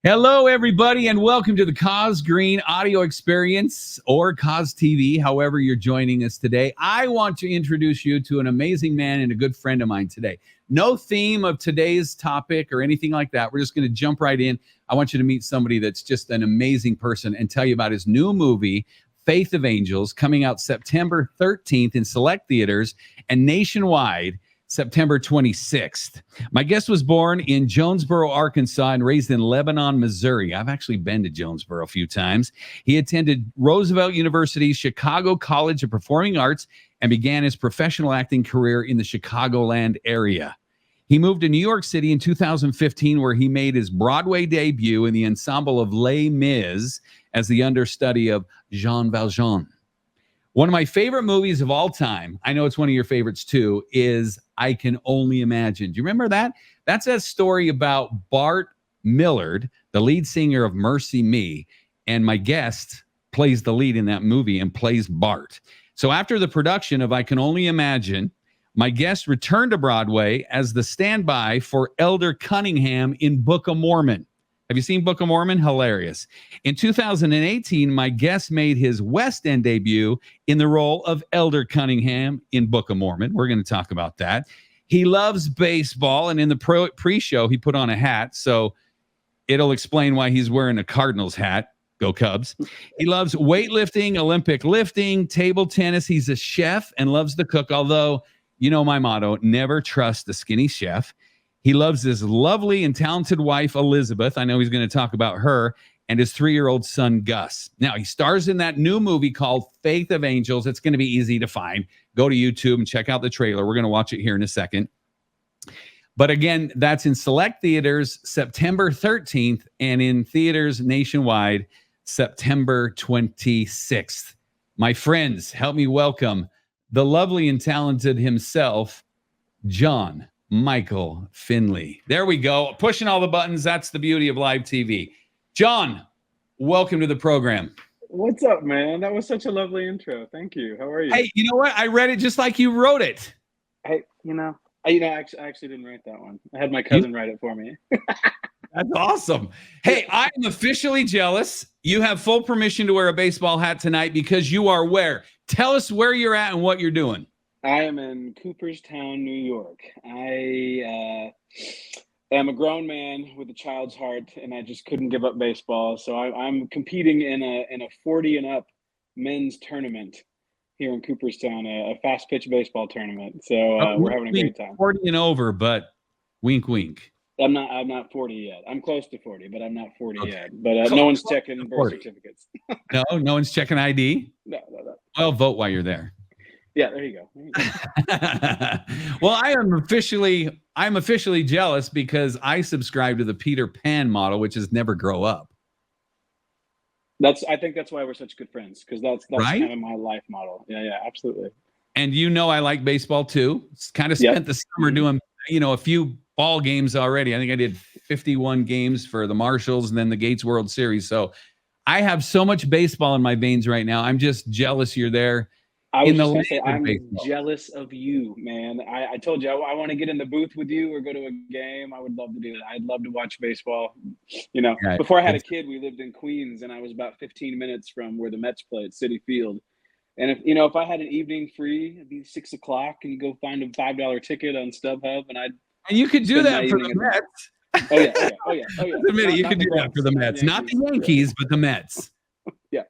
Hello, everybody, and welcome to the Cause Green audio experience or Cause TV, however you're joining us today. I want to introduce you to an amazing man and a good friend of mine today. No theme of today's topic or anything like that. We're just going to jump right in. I want you to meet somebody that's just an amazing person and tell you about his new movie, Faith of Angels, coming out September 13th in select theaters and nationwide September 26th. My guest was born in Jonesboro, Arkansas, and raised in Lebanon, Missouri. I've actually been to Jonesboro a few times. He attended Roosevelt University, Chicago College of Performing Arts, and began his professional acting career in the Chicagoland area. He moved to New York City in 2015, where he made his Broadway debut in the ensemble of Les Mis as the understudy of Jean Valjean. One of my favorite movies of all time, I know it's one of your favorites too, is I Can Only Imagine. Do you remember that? That's a story about Bart Millard, the lead singer of Mercy Me, and my guest plays the lead in that movie and plays Bart. So after the production of I Can Only Imagine, my guest returned to Broadway as the standby for Elder Cunningham in Book of Mormon. Have you seen Book of Mormon? Hilarious. In 2018, my guest made his West End debut in the role of Elder Cunningham in Book of Mormon. We're going to talk about that. He loves baseball, and in the pre-show, he put on a hat, so it'll explain why he's wearing a Cardinals hat. Go Cubs. He loves weightlifting, Olympic lifting, table tennis. He's a chef and loves to cook, although, you know my motto, never trust the skinny chef. He loves his lovely and talented wife, Elizabeth. I know he's going to talk about her, and his 3-year-old son, Gus. Now, he stars in that new movie called Faith of Angels. It's going to be easy to find. Go to YouTube and check out the trailer. We're going to watch it here in a second. But again, that's in select theaters September 13th and in theaters nationwide September 26th. My friends, help me welcome the lovely and talented himself, John Michael Finley. There we go. Pushing all the buttons. That's the beauty of live TV. John, welcome to the program. What's up, man? That was such a lovely intro. Thank you. How are you? Hey, you know what? I read it just like you wrote it. Hey, I actually didn't write that one. I had my cousin write it for me. That's awesome. Hey, I am officially jealous. You have full permission to wear a baseball hat tonight because you are where? Tell us where you're at and what you're doing. I am in Cooperstown, New York. I am a grown man with a child's heart, and I just couldn't give up baseball. So I'm competing in a 40 and up men's tournament here in Cooperstown, a fast pitch baseball tournament. So we're having a great time. 40 and over, but wink, wink. I'm not 40 yet. I'm close to 40, but I'm not 40 yet. But no one's checking birth certificates. No one's checking ID? No. Well, vote while you're there. Yeah, there you go. Well, I'm officially jealous because I subscribe to the Peter Pan model, which is never grow up. I think that's why we're such good friends, because that's right? Kind of my life model. Yeah, absolutely. And I like baseball too. Kind of spent the summer doing, a few ball games already. I think I did 51 games for the Marshalls and then the Gates World Series. So I have so much baseball in my veins right now. I'm just jealous you're there. I was just going to say, I'm jealous of you, man. I told you, I want to get in the booth with you or go to a game. I would love to do that. I'd love to watch baseball. Before I had a kid, we lived in Queens, and I was about 15 minutes from where the Mets played, Citi Field. And if I had an evening free, it'd be 6 o'clock, and you go find a $5 ticket on StubHub, and you could do that for the Mets. Oh yeah. Admit it, you could do that for the Mets, not the Yankees, but the Mets. Yeah.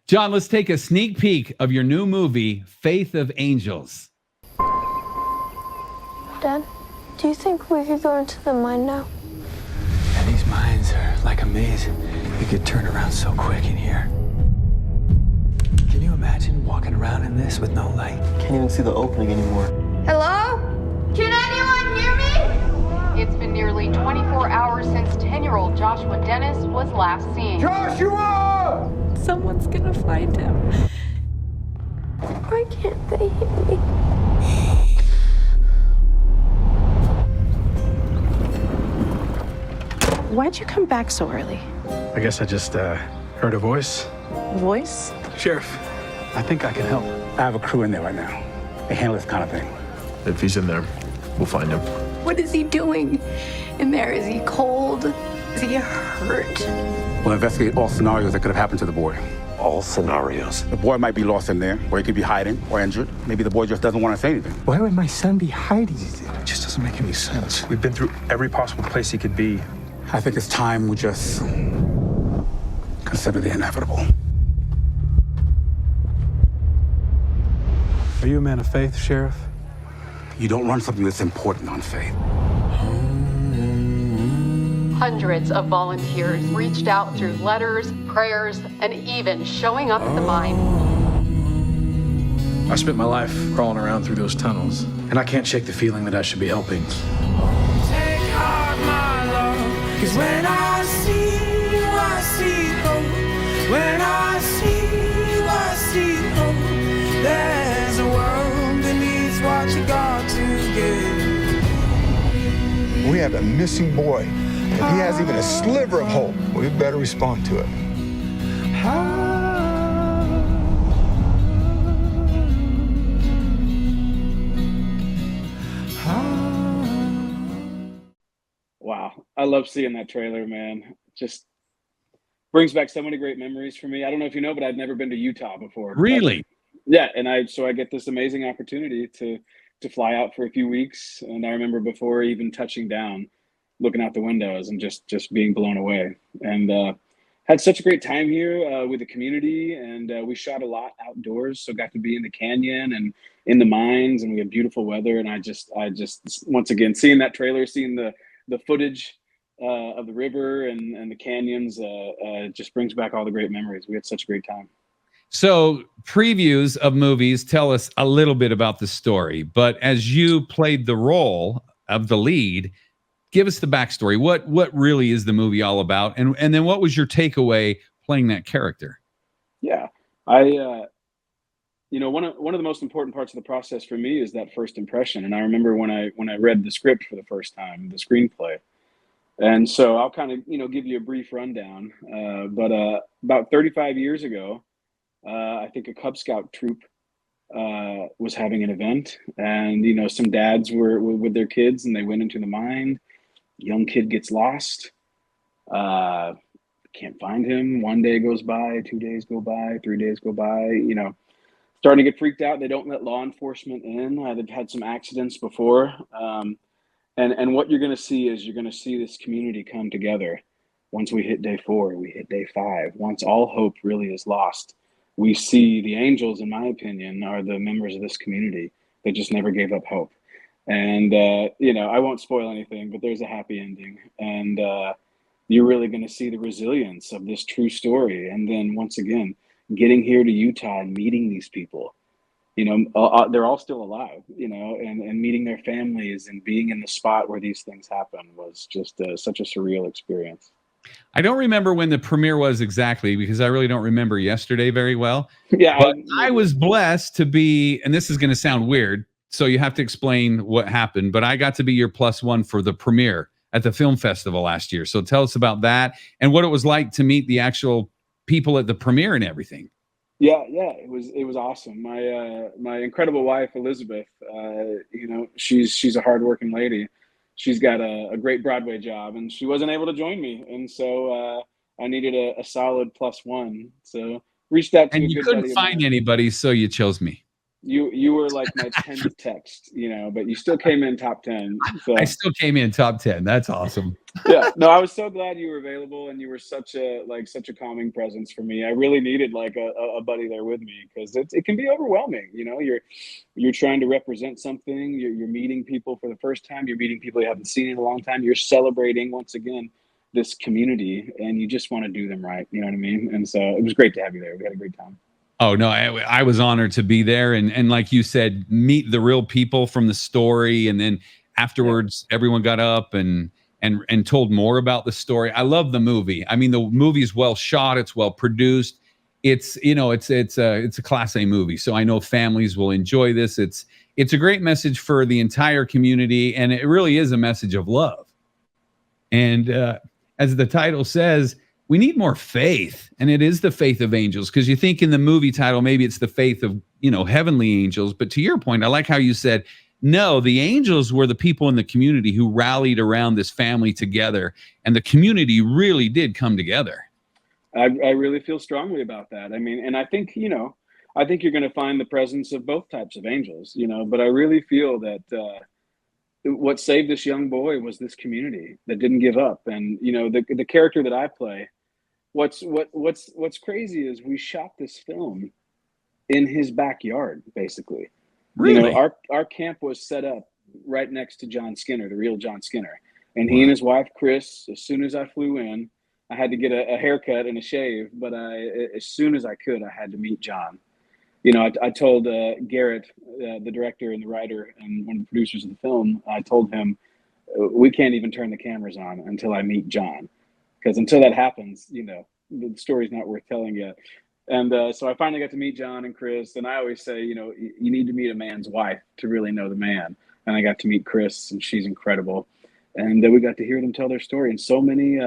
John, let's take a sneak peek of your new movie, Faith of Angels. Dad, do you think we could go into the mine now? Yeah, these mines are like a maze. You could turn around so quick in here. Can you imagine walking around in this with no light? Can't even see the opening anymore. Hello? Can anyone hear me? It's been nearly 24 hours since 10-year-old Joshua Dennis was last seen. Joshua! Someone's gonna find him. Why can't they hear me? Why'd you come back so early? I guess I just heard a voice. Voice? Sheriff, I think I can help. I have a crew in there right now. They handle this kind of thing. If he's in there, we'll find him. What is he doing in there? Is he cold? Is he hurt? We'll investigate all scenarios that could have happened to the boy. All scenarios. The boy might be lost in there, or he could be hiding or injured. Maybe the boy just doesn't want to say anything. Why would my son be hiding? It just doesn't make any sense. We've been through every possible place he could be. I think it's time we just consider the inevitable. Are you a man of faith, Sheriff? You don't run something that's important on faith. Hundreds of volunteers reached out through letters, prayers, and even showing up at the mine. I spent my life crawling around through those tunnels, and I can't shake the feeling that I should be helping. Take heart, my love, 'cause when I see you, I see hope. When I see you, I see hope. There's a world that needs what you got to give. We have a missing boy. If he has even a sliver of hope, we better respond to it. Wow. I love seeing that trailer, man. Just brings back so many great memories for me. I don't know if you know, but I'd never been to Utah before. Really? Yeah. And I get this amazing opportunity to fly out for a few weeks. And I remember before even touching down, looking out the windows and just being blown away, and had such a great time here with the community. And we shot a lot outdoors, so got to be in the canyon and in the mines, and we had beautiful weather. And I just once again, seeing that trailer, seeing the footage of the river and the canyons just brings back all the great memories. We had such a great time. So previews of movies tell us a little bit about the story, but as you played the role of the lead, give us the backstory. What really is the movie all about? And then what was your takeaway playing that character? Yeah, one of the most important parts of the process for me is that first impression. And I remember when I read the script for the first time, the screenplay. And so I'll kind of, give you a brief rundown. But about 35 years ago, I think a Cub Scout troop was having an event, and, some dads were with their kids, and they went into the mine. Young kid gets lost, can't find him. 1 day goes by, 2 days go by, 3 days go by, starting to get freaked out. They don't let law enforcement in. They've had some accidents before. And what you're going to see is this community come together. Once we hit day 4, we hit day 5. Once all hope really is lost, we see the angels, in my opinion, are the members of this community that just never gave up hope. And, I won't spoil anything, but there's a happy ending. And you're really going to see the resilience of this true story. And then once again, getting here to Utah and meeting these people, they're all still alive, and meeting their families and being in the spot where these things happen was just such a surreal experience. I don't remember when the premiere was exactly, because I really don't remember yesterday very well. Yeah, but I was blessed to be, and this is going to sound weird, so you have to explain what happened, but I got to be your +1 for the premiere at the film festival last year. So tell us about that and what it was like to meet the actual people at the premiere and everything. Yeah, it was awesome. My incredible wife, Elizabeth, she's a hardworking lady. She's got a great Broadway job, and she wasn't able to join me. And so I needed a solid +1. So reached out to and you couldn't find anybody, so you chose me. You were like my 10th text, but you still came in top 10. So. I still came in top 10. That's awesome. Yeah, no, I was so glad you were available, and you were such a calming presence for me. I really needed like a buddy there with me, because it can be overwhelming. You're trying to represent something. You're meeting people for the first time. You're meeting people you haven't seen in a long time. You're celebrating once again this community, and you just want to do them right. You know what I mean? And so it was great to have you there. We had a great time. Oh, no, I was honored to be there. And like you said, meet the real people from the story. And then afterwards, everyone got up and told more about the story. I love the movie. I mean, the movie's well shot. It's well produced. It's a Class A movie. So I know families will enjoy this. It's a great message for the entire community. And it really is a message of love. And as the title says, we need more faith, and it is the faith of angels, because you think in the movie title, maybe it's the faith of, heavenly angels. But to your point, I like how you said no, the angels were the people in the community who rallied around this family together, and the community really did come together. I really feel strongly about that. I mean, and I think, I think you're going to find the presence of both types of angels, but I really feel that what saved this young boy was this community that didn't give up. And, the character that I play, what's crazy is we shot this film in his backyard, basically. Really? Our camp was set up right next to John Skinner, the real John Skinner. And he and his wife, Chris, as soon as I flew in, I had to get a haircut and a shave, but as soon as I could, I had to meet John. I told Garrett, the director and the writer and one of the producers of the film, I told him, we can't even turn the cameras on until I meet John. Because until that happens, the story's not worth telling yet. And so I finally got to meet John and Chris. And I always say, you need to meet a man's wife to really know the man. And I got to meet Chris, and she's incredible. And we got to hear them tell their story. And so many,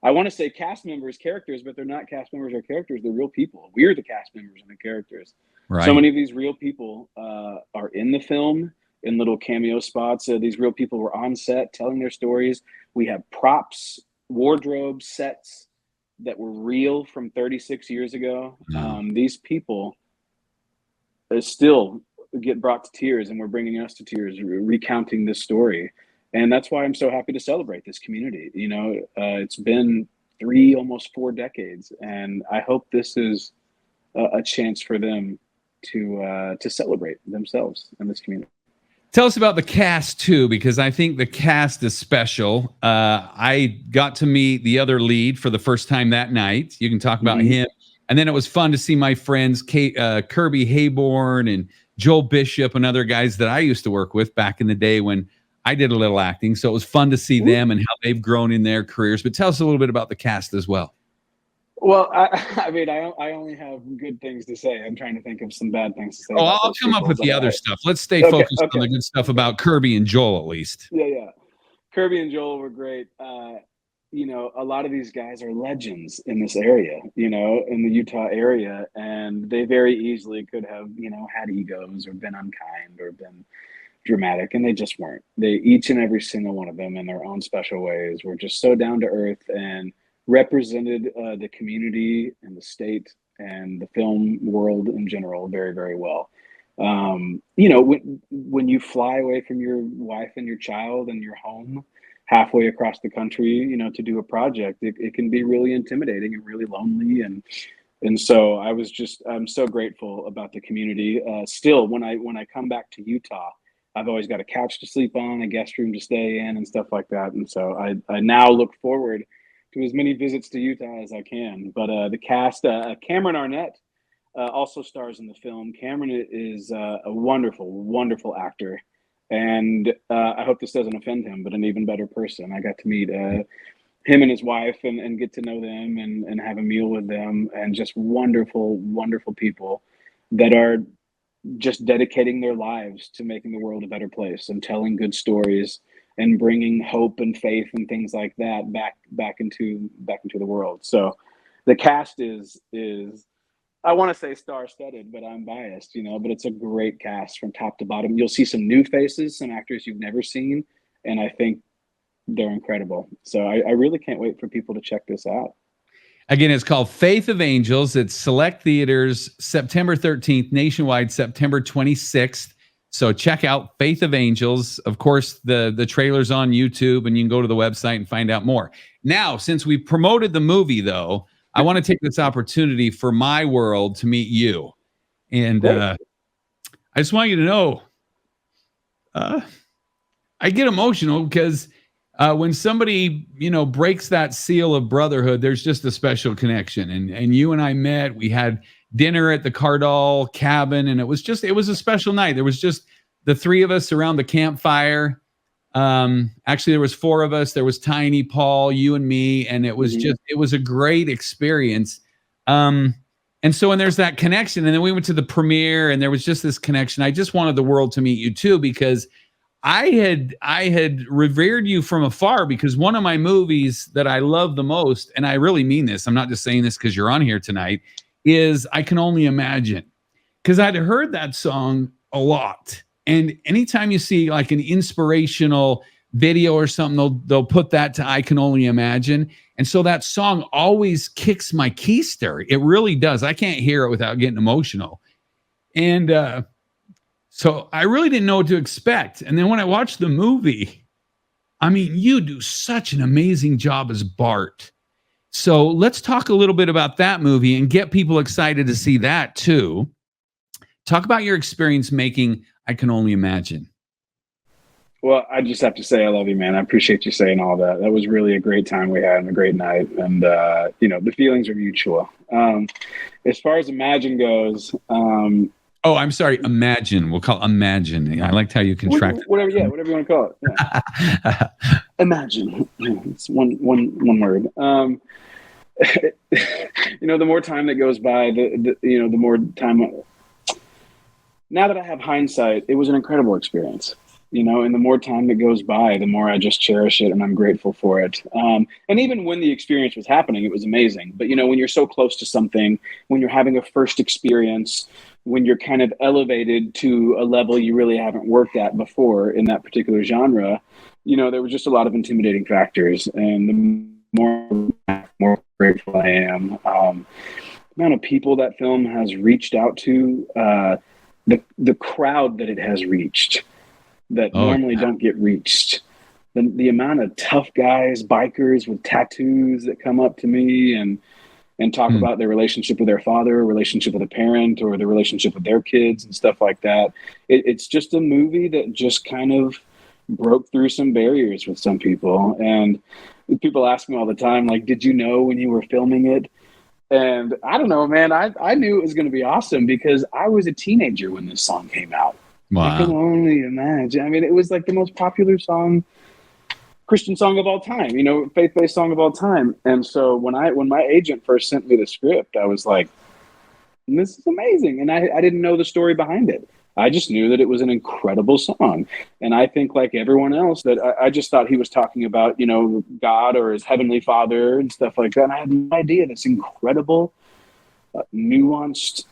I want to say cast members, characters, but they're not cast members or characters. They're real people. We're the cast members and the characters. Right. So many of these real people are in the film in little cameo spots. These real people were on set telling their stories. We have props, wardrobe, sets that were real from 36 years ago. These people still get brought to tears, and we're bringing us to tears, recounting this story. And that's why I'm so happy to celebrate this community. It's been 3, almost 4 decades, and I hope this is a chance for them to celebrate themselves in this community. Tell us about the cast too, because I think the cast is special. I got to meet the other lead for the first time that night. You can talk about him. And then it was fun to see my friends Kirby Hayborn and Joel Bishop and other guys that I used to work with back in the day when I did a little acting. So it was fun to see them and how they've grown in their careers. But tell us a little bit about the cast as well. Well, I mean, I only have good things to say. I'm trying to think of some bad things to say. I'll come up with the other stuff. Let's stay focused on the good stuff about Kirby and Joel, at least. Yeah. Kirby and Joel were great. A lot of these guys are legends in this area, in the Utah area, and they very easily could have, had egos or been unkind or been dramatic, and they just weren't. Each and every single one of them in their own special ways were just so down to earth and represented the community and the state and the film world in general very, very well. When you fly away from your wife and your child and your home halfway across the country, to do a project, it can be really intimidating and really lonely. And so I'm so grateful about the community. Still, when I come back to Utah, I've always got a couch to sleep on, a guest room to stay in, and stuff like that. And so I now look forward to as many visits to Utah as I can. But the cast, Cameron Arnett also stars in the film. Cameron is a wonderful, wonderful actor. And I hope this doesn't offend him, but an even better person. I got to meet him and his wife and get to know them and have a meal with them, and just wonderful, wonderful people that are just dedicating their lives to making the world a better place and telling good stories and bringing hope and faith and things like that back into the world. So the cast is I want to say star-studded, but I'm biased, but it's a great cast from top to bottom. You'll see some new faces, some actors you've never seen, and I think they're incredible. So I really can't wait for people to check this out. Again, it's called Faith of Angels. It's select theaters September 13th, nationwide September 26th. So check out Faith of Angels. Of course, the trailer's on YouTube, and you can go to the website and find out more. Now, since we promoted the movie, though, I want to take this opportunity for my world to meet you. And I just want you to know, I get emotional because when somebody, breaks that seal of brotherhood, there's just a special connection. And you and I met, we had dinner at the Cardinals cabin, and it was a special night. There was just the 3 of us around the campfire. Actually, there was 4 of us. There was Tiny, Paul, you and me, and it was it was a great experience. And so when there's that connection, and then we went to the premiere, and there was just this connection. I just wanted the world to meet you too, because I had revered you from afar, because one of my movies that I love the most, and I really mean this, I'm not just saying this because you're on here tonight, is I Can Only Imagine, because I'd heard that song a lot. And anytime you see like an inspirational video or something, they'll put that to I Can Only Imagine. And so that song always kicks my keister. It really does. I can't hear it without getting emotional. And so I really didn't know what to expect. And then when I watched the movie, I mean, you do such an amazing job as Bart. So let's talk a little bit about that movie and get people excited to see that too. Talk about your experience making I Can Only Imagine. Well, I just have to say I love you, man. I appreciate you saying all that. That was really a great time we had and a great night. And, the feelings are mutual. As far as Imagine goes... I'm sorry. Imagine. We'll call it Imagine. I liked how you contract. Whatever you want to call it. Yeah. Imagine. It's one word. The more time that goes by, the more time. Now that I have hindsight, it was an incredible experience. And the more time that goes by, the more I just cherish it and I'm grateful for it. And even when the experience was happening, it was amazing. But, when you're so close to something, when you're having a first experience, when you're kind of elevated to a level you really haven't worked at before in that particular genre, there was just a lot of intimidating factors. And the more grateful I am. The amount of people that film has reached out to, the crowd that it has reached that normally don't get reached. The amount of tough guys, bikers with tattoos that come up to me and talk about their relationship with their father, relationship with a parent, or their relationship with their kids and stuff like that. It's just a movie that just kind of broke through some barriers with some people. And people ask me all the time, like, did you know when you were filming it? And I don't know, man, I knew it was going to be awesome because I was a teenager when this song came out. Wow. I can only imagine. I mean, it was like the most popular Christian song of all time, faith-based song of all time. And so when my agent first sent me the script, I was like, this is amazing. And I didn't know the story behind it. I just knew that it was an incredible song. And I think like everyone else that I just thought he was talking about, God or his heavenly father and stuff like that. And I had no idea this incredible, nuanced,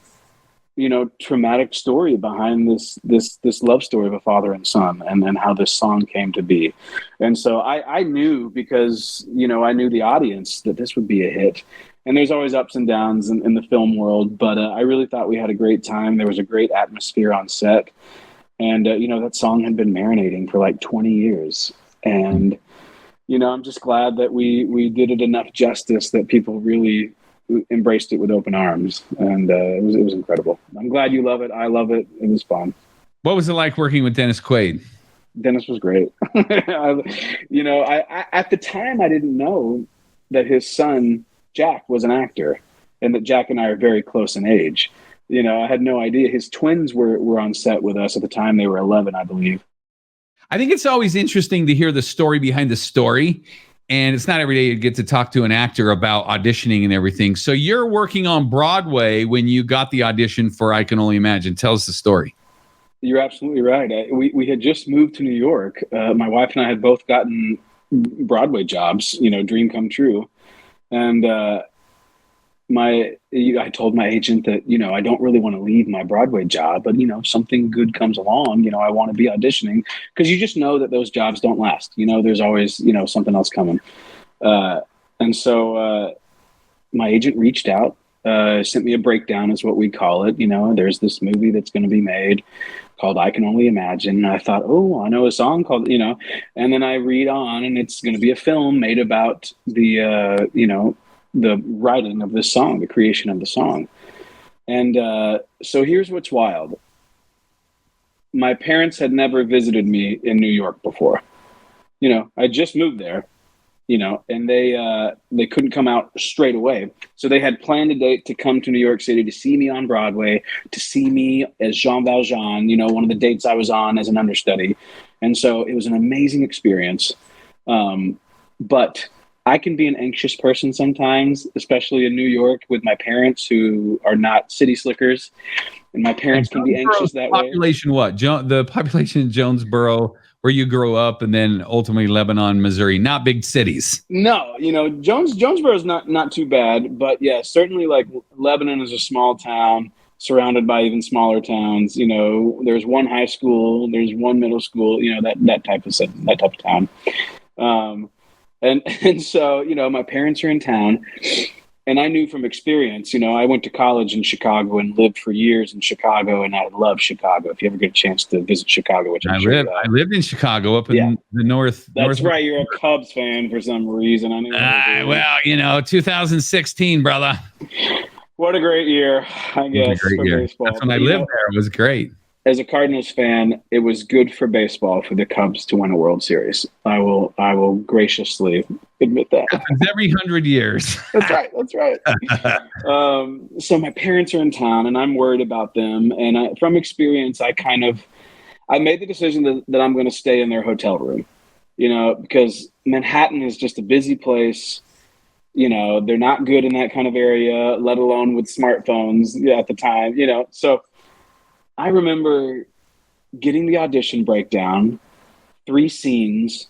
traumatic story behind this love story of a father and son and how this song came to be. And so I knew because, I knew the audience that this would be a hit. And there's always ups and downs in the film world, but I really thought we had a great time. There was a great atmosphere on set. And, that song had been marinating for like 20 years. And, I'm just glad that we did it enough justice that people really embraced it with open arms, and it was incredible. I'm glad you love it. I love it. It was fun. What was it like working with Dennis Quaid? Dennis was great. I at the time I didn't know that his son Jack was an actor, and that Jack and I are very close in age. I had no idea. His twins were on set with us at the time. They were 11, I believe. I think it's always interesting to hear the story behind the story. And it's not every day you get to talk to an actor about auditioning and everything. So you're working on Broadway when you got the audition for I Can Only Imagine. Tell us the story. You're absolutely right. We had just moved to New York. My wife and I had both gotten Broadway jobs, dream come true. And I told my agent that, I don't really want to leave my Broadway job, but, something good comes along, I want to be auditioning because you just know that those jobs don't last. There's always, something else coming. And so my agent reached out, sent me a breakdown is what we call it. There's this movie that's going to be made called I Can Only Imagine. And I thought, I know a song called, and then I read on and it's going to be a film made about the writing of this song, the creation of the song. And so here's what's wild. My parents had never visited me in New York before. I just moved there, and they couldn't come out straight away. So they had planned a date to come to New York City to see me on Broadway, to see me as Jean Valjean, one of the dates I was on as an understudy. And so it was an amazing experience. But I can be an anxious person sometimes, especially in New York with my parents who are not city slickers. And my parents can be anxious that way. Population what? The population in Jonesboro, where you grew up, and then ultimately Lebanon, Missouri, not big cities. No, Jonesboro is not too bad. But yeah, certainly like Lebanon is a small town. surrounded by even smaller towns. You know, there's one high school, there's one middle school, you know, that type of town. And so, you know, my parents are in town, and I knew from experience, you know, I went to college in Chicago and lived for years in Chicago, and I love Chicago. If you ever get a chance to visit Chicago, which I lived in Chicago up in the north. That's right. You're a Cubs fan for some reason. I mean, well, you know, 2016, brother. What a great year, I guess, for baseball. That's when I lived there. It was great. As a Cardinals fan, it was good for baseball for the Cubs to win a World Series. I will graciously admit that. Happens every 100 years. That's right. That's right. So my parents are in town, and I'm worried about them. And from experience, I made the decision that I'm going to stay in their hotel room, you know, because Manhattan is just a busy place. You know, they're not good in that kind of area, let alone with smartphones at the time, you know. So I remember getting the audition breakdown, 3 scenes.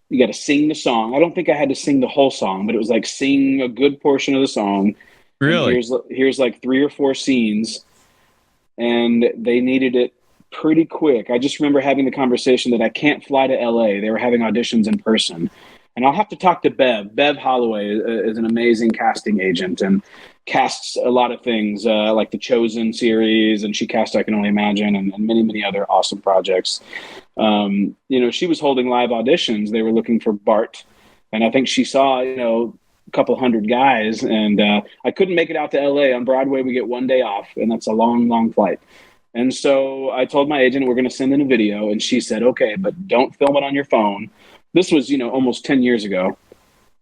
You got to sing the song. I don't think I had to sing the whole song, but it was like sing a good portion of the song. Really? Here's like 3 or 4 scenes, and they needed it pretty quick. I just remember having the conversation that I can't fly to LA. They were having auditions in person. And I'll have to talk to Bev. Bev Holloway is an amazing casting agent and casts a lot of things like the Chosen series, and she cast I Can Only Imagine and many, many other awesome projects. You know, she was holding live auditions. They were looking for Bart. And I think she saw, you know, a couple hundred guys. And I couldn't make it out to LA. On Broadway, we get 1 day off, and that's a long, long flight. And so I told my agent we're going to send in a video. And she said, okay, but don't film it on your phone. This was, you know, almost 10 years ago.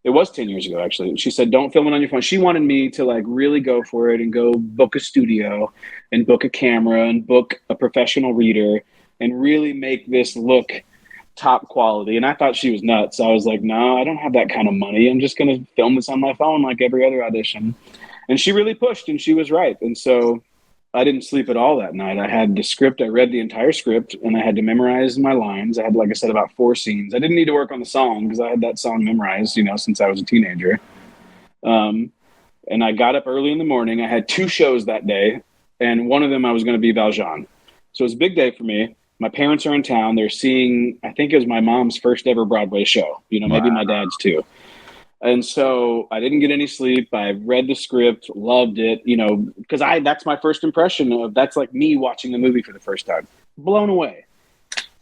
It was 10 years ago, actually. She said, don't film it on your phone. She wanted me to like really go for it and go book a studio and book a camera and book a professional reader and really make this look top quality. And I thought she was nuts. I was like, no, I don't have that kind of money. I'm just going to film this on my phone like every other audition. And she really pushed, and she was right. And so I didn't sleep at all that night. I had the script. I read the entire script, and I had to memorize my lines. I had, like I said, about 4 scenes. I didn't need to work on the song because I had that song memorized, you know, since I was a teenager. And I got up early in the morning. I had 2 shows that day, and one of them I was going to be Valjean. So it was a big day for me. My parents are in town. They're seeing, I think it was my mom's first ever Broadway show, you know, maybe my dad's too. And so I didn't get any sleep. I read the script, loved it, you know, because that's my first impression of, that's like me watching the movie for the first time. Blown away.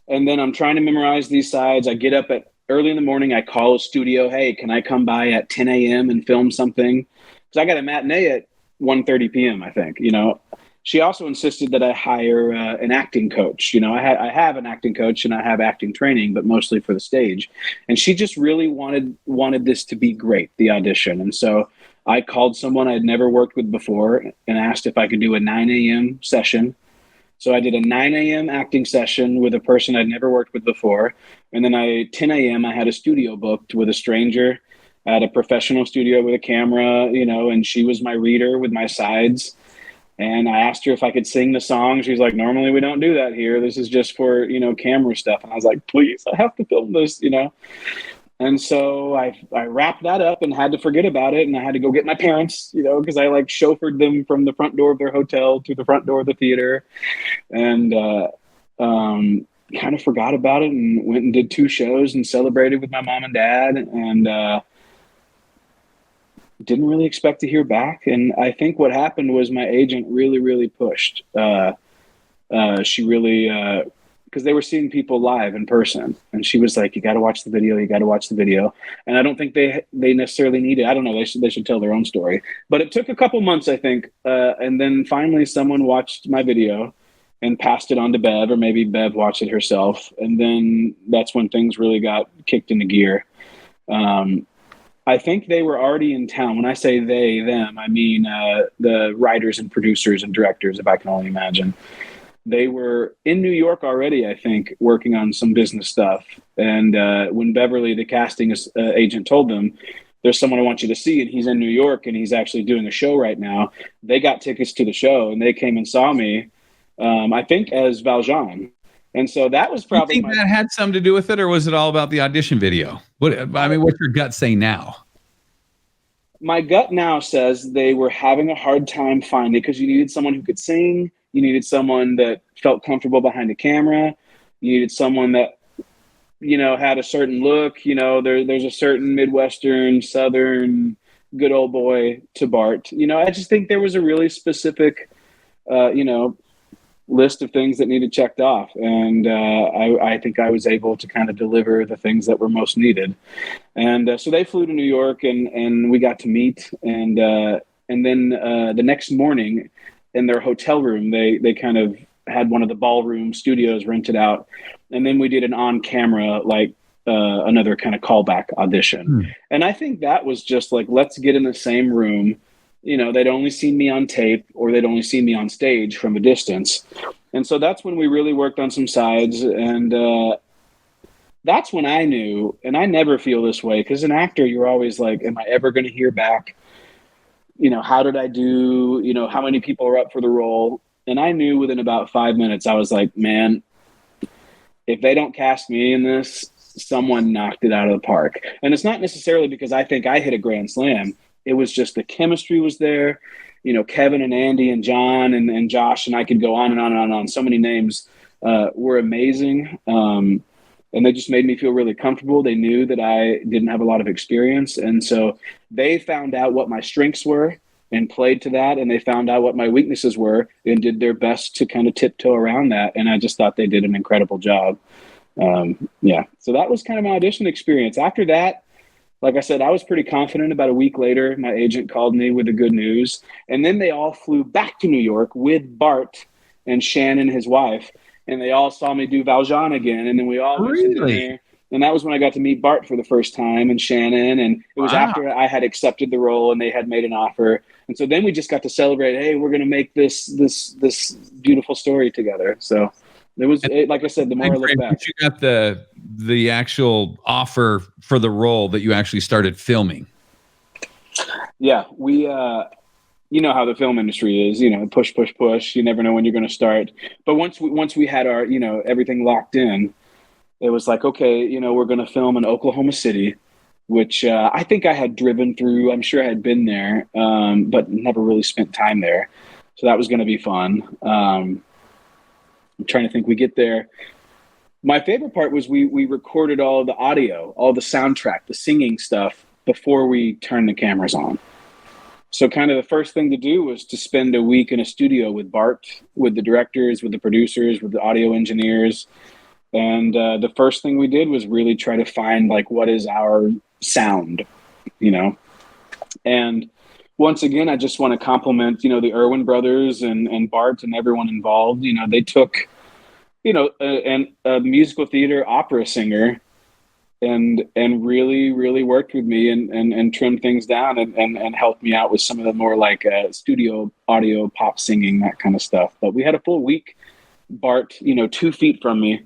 And then I'm trying to memorize these sides. I get up at early in the morning. I call a studio. Hey, can I come by at 10 a.m. and film something? Because I got a matinee at 1:30 p.m., I think, you know. She also insisted that I hire an acting coach. You know, I have an acting coach and I have acting training, but mostly for the stage. And she just really wanted this to be great, the audition. And so I called someone I'd never worked with before and asked if I could do a 9 a.m. session. So I did a 9 a.m. acting session with a person I'd never worked with before. And then 10 a.m. I had a studio booked with a stranger at a professional studio with a camera, you know, and she was my reader with my sides. And I asked her if I could sing the song. She's like, normally we don't do that here. This is just for, you know, camera stuff. And I was like, please, I have to film this, you know. And so I wrapped that up and had to forget about it. And I had to go get my parents, you know, because I like chauffeured them from the front door of their hotel to the front door of the theater. And kind of forgot about it and went and did 2 shows and celebrated with my mom and dad. And didn't really expect to hear back. And I think what happened was my agent really, really pushed. She really, because they were seeing people live in person. And she was like, you got to watch the video. You got to watch the video. And I don't think they necessarily need it. I don't know. They should tell their own story. But it took a couple months, I think. And then finally someone watched my video and passed it on to Bev, or maybe Bev watched it herself. And then that's when things really got kicked into gear. I think they were already in town. When I say they, them, I mean the writers and producers and directors, if I can only imagine. They were in New York already, I think, working on some business stuff. And when Beverly, the casting agent, told them, there's someone I want you to see, and he's in New York, and he's actually doing a show right now, they got tickets to the show, and they came and saw me, I think, as Valjean. And so that was probably. You think that had something to do with it, or was it all about the audition video? What's your gut say now? my gut now says they were having a hard time finding, because you needed someone who could sing, you needed someone that felt comfortable behind a camera, you needed someone that, you know, had a certain look. You know, there's a certain Midwestern, Southern, good old boy to Bart. You know, I just think there was a really specific, you know, list of things that needed checked off. And I think I was able to kind of deliver the things that were most needed. And so they flew to New York, and we got to meet. And then the next morning in their hotel room, they kind of had one of the ballroom studios rented out. And then we did an on-camera, like another kind of callback audition. And I think that was just like, let's get in the same room. You know, they'd only seen me on tape, or they'd only seen me on stage from a distance. And so that's when we really worked on some sides. And that's when I knew, and I never feel this way, because an actor, you're always like, am I ever going to hear back? You know, how did I do? You know, how many people are up for the role? And I knew within about 5 minutes, I was like, man, if they don't cast me in this, someone knocked it out of the park. And it's not necessarily because I think I hit a grand slam. It was just the chemistry was there. You know, Kevin and Andy and John and Josh, and I could go on and on and on. So many names were amazing. And they just made me feel really comfortable. They knew that I didn't have a lot of experience. And so they found out what my strengths were and played to that. And they found out what my weaknesses were and did their best to kind of tiptoe around that. And I just thought they did an incredible job. Yeah. So that was kind of my audition experience. After that, like I said, I was pretty confident. About a week later, my agent called me with the good news. And then they all flew back to New York with Bart and Shannon, his wife. And they all saw me do Valjean again. And then we all went to dinner. And that was when I got to meet Bart for the first time, and Shannon. And it was after I had accepted the role and they had made an offer. And so then we just got to celebrate, hey, we're going to make this beautiful story together. So it was, like I said, the more I look back. You got the actual offer for the role that you actually started filming. Yeah, we, you know how the film industry is, you know, push. You never know when you're going to start. But once we had our, you know, everything locked in, it was like, okay, you know, we're going to film in Oklahoma City, which I think I had driven through. I'm sure I had been there, but never really spent time there. So that was going to be fun. I'm trying to think. We get there. My favorite part was we recorded all the audio, all the soundtrack, the singing stuff before we turned the cameras on. So kind of the first thing to do was to spend a week in a studio with Bart, with the directors, with the producers, with the audio engineers. And the first thing we did was really try to find, like, what is our sound, you know? And once again, I just want to compliment, you know, the Irwin brothers and Bart and everyone involved. You know, they took, you know, a musical theater opera singer and really, really worked with me and trimmed things down and helped me out with some of the more like studio audio, pop singing, that kind of stuff. But we had a full week, Bart, you know, 2 feet from me,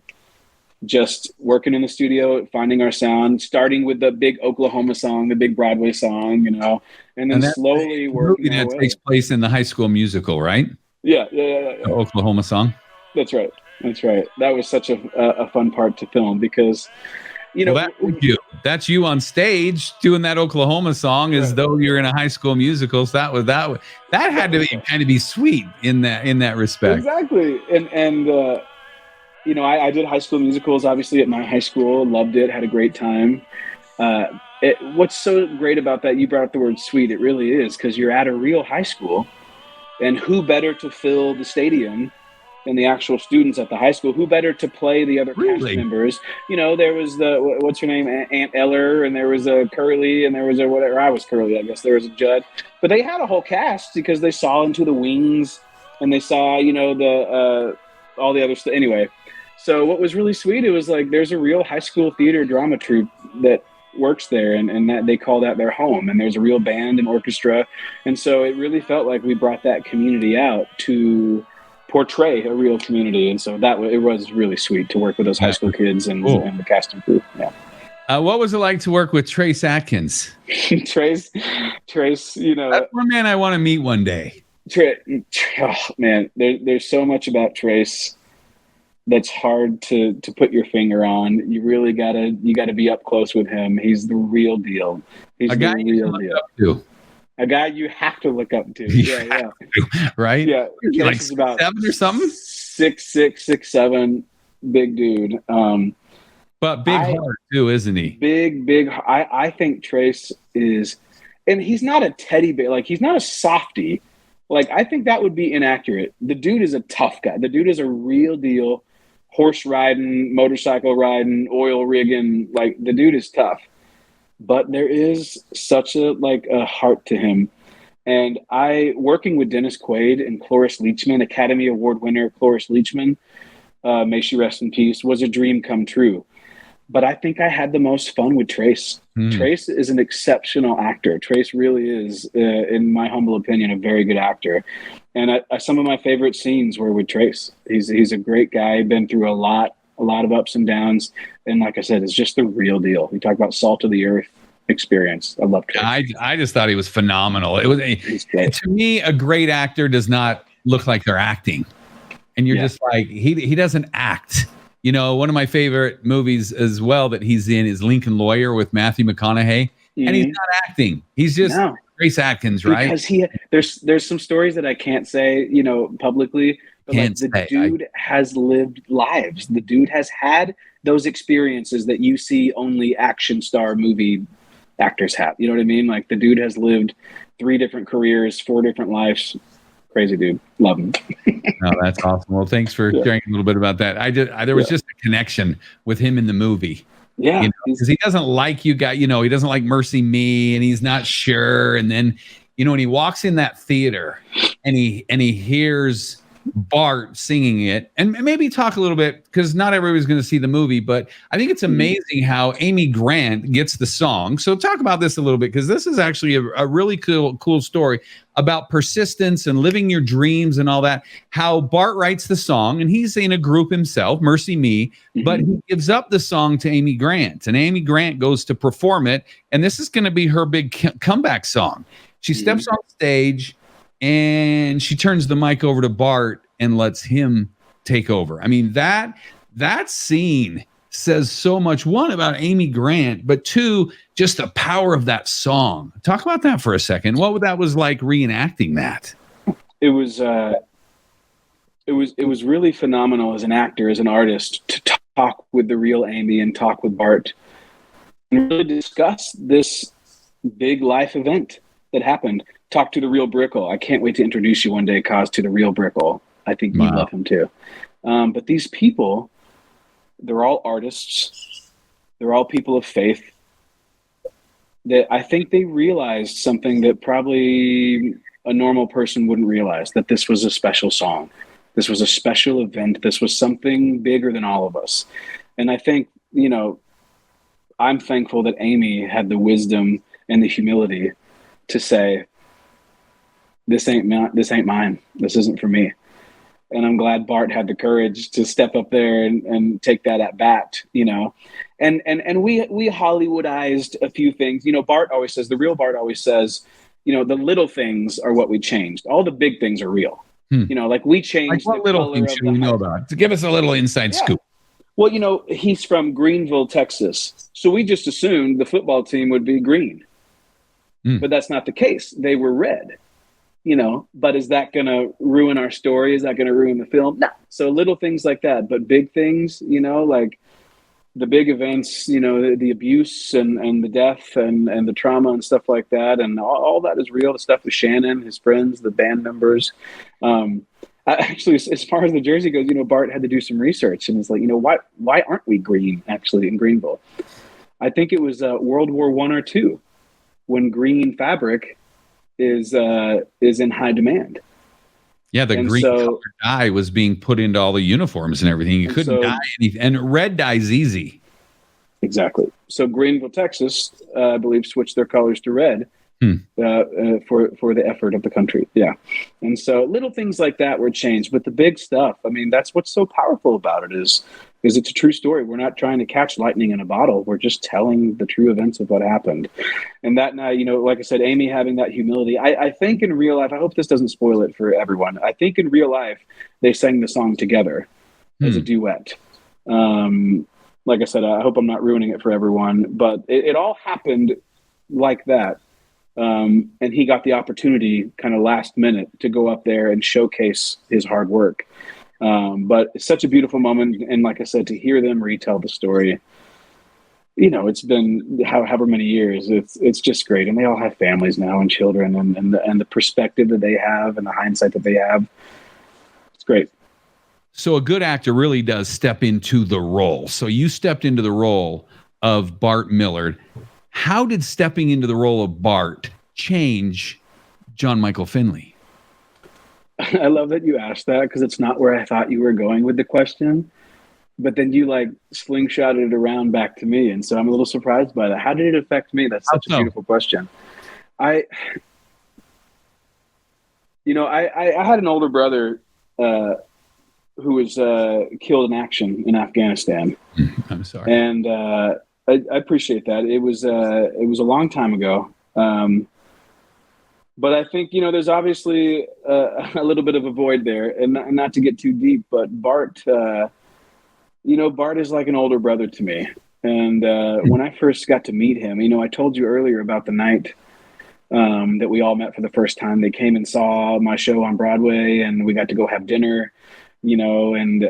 just working in the studio, finding our sound, starting with the big Oklahoma song, the big Broadway song, you know, and then slowly working our way. That takes place in the High School Musical, right? Yeah. The Oklahoma song. That's right. That was such a fun part to film because, you know, that's you on stage doing that Oklahoma song as though you're in a High School Musical. So that had to be sweet in that respect. Exactly. And you know, I did High School Musicals, obviously, at my high school. Loved it. Had a great time. What's so great about that, you brought up the word sweet. It really is, because you're at a real high school. And who better to fill the stadium than the actual students at the high school? Who better to play the other cast members? You know, there was what's her name? Aunt Eller, and there was a Curly, and there was a whatever. I was Curly, I guess. There was a Judd. But they had a whole cast because they saw Into the Wings, and they saw, you know, all the other stuff. Anyway. So what was really sweet, it was like there's a real high school theater drama troupe that works there, and that they call that their home, and there's a real band and orchestra. And so it really felt like we brought that community out to portray a real community. And so it was really sweet to work with those high school kids and the cast and crew. Yeah. What was it like to work with Trace Atkins? Trace, you know. That's one man I want to meet one day. Oh, man, there's so much about Trace that's hard to put your finger on. You really gotta be up close with him. He's the real deal. He's a guy the real deal. A guy you have to look up to. Yeah. Right? Yeah. Like Trace is about 7 or something? 6'6", 6'7", big dude. But big heart too, isn't he? Big. I think Trace is, and he's not a teddy bear. Like, he's not a softie. Like, I think that would be inaccurate. The dude is a tough guy. The dude is a real deal, horse riding, motorcycle riding, oil rigging. Like, the dude is tough. But there is such a heart to him. And working with Dennis Quaid and Cloris Leachman, Academy Award winner Cloris Leachman, may she rest in peace, was a dream come true. But I think I had the most fun with Trace. Trace is an exceptional actor. Trace really is, in my humble opinion, a very good actor. And some of my favorite scenes were with Trace. He's a great guy, been through a lot of ups and downs. And like I said, it's just the real deal. We talk about salt of the earth experience. I love Trace. I just thought he was phenomenal. It was to me, a great actor does not look like they're acting. And you're just like, he doesn't act. You know, one of my favorite movies as well that he's in is Lincoln Lawyer with Matthew McConaughey. And he's not acting. He's just Grace Atkins, right? Because there's some stories that I can't say, publicly. But the dude has lived lives. The dude has had those experiences that you see only action star movie actors have. You know what I mean? Like, the dude has lived 3 different careers, 4 different lives. Crazy dude. Love him. Oh, that's awesome. Well, thanks for sharing a little bit about that. There was just a connection with him in the movie. Yeah. Because he doesn't like you guys, he doesn't like Mercy Me, and he's not sure. And then, when he walks in that theater and he hears Bart singing it, and maybe talk a little bit, because not everybody's going to see the movie, but I think it's amazing how Amy Grant gets the song. So talk about this a little bit, because this is actually a really cool story about persistence and living your dreams and all that. How Bart writes the song, and he's in a group himself, Mercy Me, but he gives up the song to Amy Grant, and Amy Grant goes to perform it, and this is going to be her big comeback song. She steps on stage, and she turns the mic over to Bart and lets him take over. I mean, that scene says so much, one, about Amy Grant, but 2, just the power of that song. Talk about that for a second. What that was like reenacting that? It was really phenomenal as an actor, as an artist, to talk with the real Amy and talk with Bart and really discuss this big life event that happened. Talk to the real Brickle. I can't wait to introduce you one day, Kaz, to the real Brickle. I think you'd love him too. But these people, they're all artists. They're all people of faith. I think they realized something that probably a normal person wouldn't realize, that this was a special song. This was a special event. This was something bigger than all of us. And I think, I'm thankful that Amy had the wisdom and the humility to say, this ain't mine. This isn't for me. And I'm glad Bart had the courage to step up there and take that at bat, And we Hollywoodized a few things. Bart always says, the real Bart always says, the little things are what we changed. All the big things are real. Like we changed. Like what little things should we know about? To give us a little inside scoop. Well, he's from Greenville, Texas. So we just assumed the football team would be green. But that's not the case. They were red. But is that going to ruin our story? Is that going to ruin the film? No. So little things like that, but big things, like the big events, the abuse and the death and the trauma and stuff like that. And all that is real. The stuff with Shannon, his friends, the band members. Actually, as far as the jersey goes, Bart had to do some research, and it's like, why aren't we green actually in Greenville? I think it was World War I or II when green fabric is in high demand. Yeah, the green color dye was being put into all the uniforms and everything. You couldn't dye anything, and red dye's easy. Exactly. So Greenville, Texas, I believe, switched their colors to red for the effort of the country. Yeah, and so little things like that were changed, but the big stuff. I mean, that's what's so powerful about it is it's a true story. We're not trying to catch lightning in a bottle. We're just telling the true events of what happened. And that now, like I said, Amy having that humility, I think in real life, I hope this doesn't spoil it for everyone. I think in real life, they sang the song together as a duet. Like I said, I hope I'm not ruining it for everyone, but it all happened like that. And he got the opportunity kind of last minute to go up there and showcase his hard work. But it's such a beautiful moment. And like I said, to hear them retell the story, you know, it's been however many years, it's just great. And they all have families now and children, and the perspective that they have and the hindsight that they have. It's great. So a good actor really does step into the role. So you stepped into the role of Bart Millard. How did stepping into the role of Bart change John Michael Finley? I love that you asked that, because it's not where I thought you were going with the question. But then you like slingshotted it around back to me. And so I'm a little surprised by that. How did it affect me? That's such a beautiful question. I had an older brother who was killed in action in Afghanistan. I'm sorry. And I appreciate that. It was a long time ago. But I think, you know, there's obviously a little bit of a void there, and not to get too deep, but Bart, you know, Bart is like an older brother to me. And when I first got to meet him, you know, I told you earlier about the night that we all met for the first time. They came and saw my show on Broadway, and we got to go have dinner, you know, and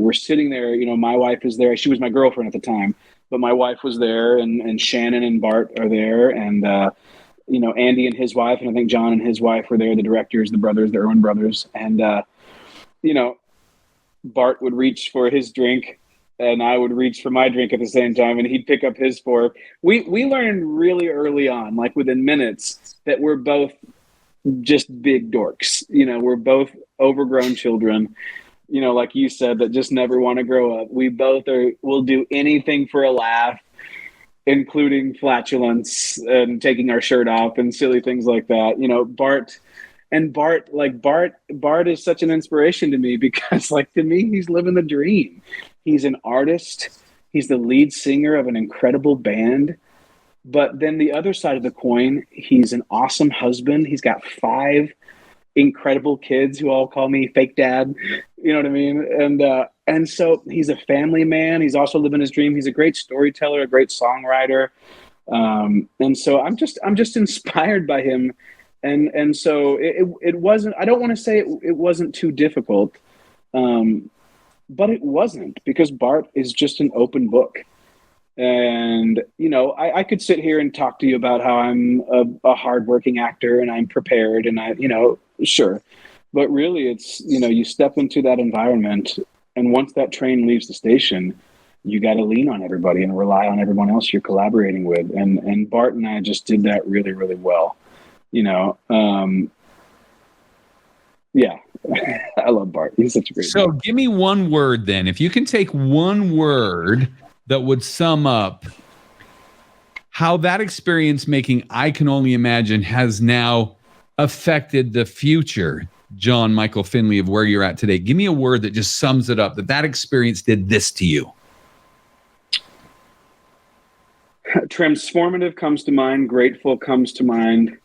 we're sitting there, you know, my wife is there. She was my girlfriend at the time, but my wife was there, and Shannon and Bart are there. And, you know, Andy and his wife, and I think John and his wife were there, the directors, the brothers, the Irwin brothers. And, you know, Bart would reach for his drink and I would reach for my drink at the same time, and he'd pick up his fork. We learned really early on, like within minutes, that we're both just big dorks. You know, we're both overgrown children, you know, like you said, that just never want to grow up. We both will do anything for a laugh, including flatulence and taking our shirt off and silly things like that. You know, Bart is such an inspiration to me, because like, to me, he's living the dream. He's an artist. He's the lead singer of an incredible band. But then the other side of the coin, he's an awesome husband. He's got 5 incredible kids who all call me fake dad. You know what I mean? And so he's a family man. He's also living his dream. He's a great storyteller, a great songwriter. And so I'm just inspired by him. And so it wasn't, I don't want to say it wasn't too difficult, but it wasn't, because Bart is just an open book. And, you know, I could sit here and talk to you about how I'm a hardworking actor and I'm prepared and you know, sure. But really it's, you know, you step into that environment, and once that train leaves the station, you got to lean on everybody and rely on everyone else you're collaborating with. And Bart and I just did that really, really well. You know, yeah, I love Bart. He's such a great So guy. Give me one word then. If you can take one word that would sum up how that experience making I Can Only Imagine has now affected the future John Michael Finley of where you're at today. Give me a word that just sums it up, that experience did this to you. Transformative comes to mind. Grateful comes to mind.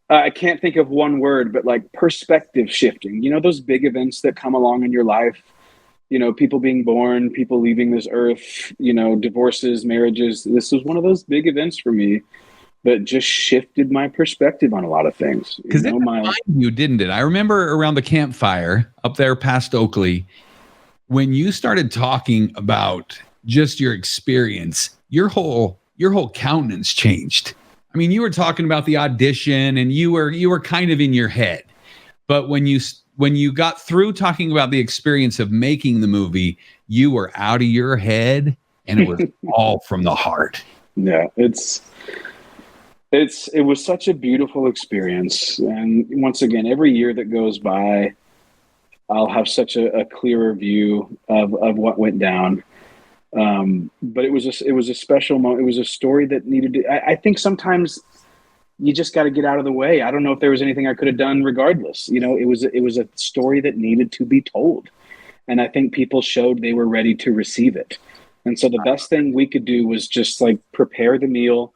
I can't think of one word, but like perspective shifting. You know, those big events that come along in your life, you know, people being born, people leaving this earth, you know, divorces, marriages. This was one of those big events for me that just shifted my perspective on a lot of things. Because it reminded you, didn't it? I remember around the campfire up there past Oakley, when you started talking about just your experience, your whole countenance changed. I mean, you were talking about the audition and you were kind of in your head. But when you got through talking about the experience of making the movie, you were out of your head and it was all from the heart. Yeah, it was such a beautiful experience. And once again, every year that goes by, I'll have such a clearer view of what went down. But it was a special moment. It was a story that needed to, I think sometimes you just got to get out of the way. I don't know if there was anything I could have done regardless. You know, it was a story that needed to be told. And I think people showed they were ready to receive it. And so the best thing we could do was just like prepare the meal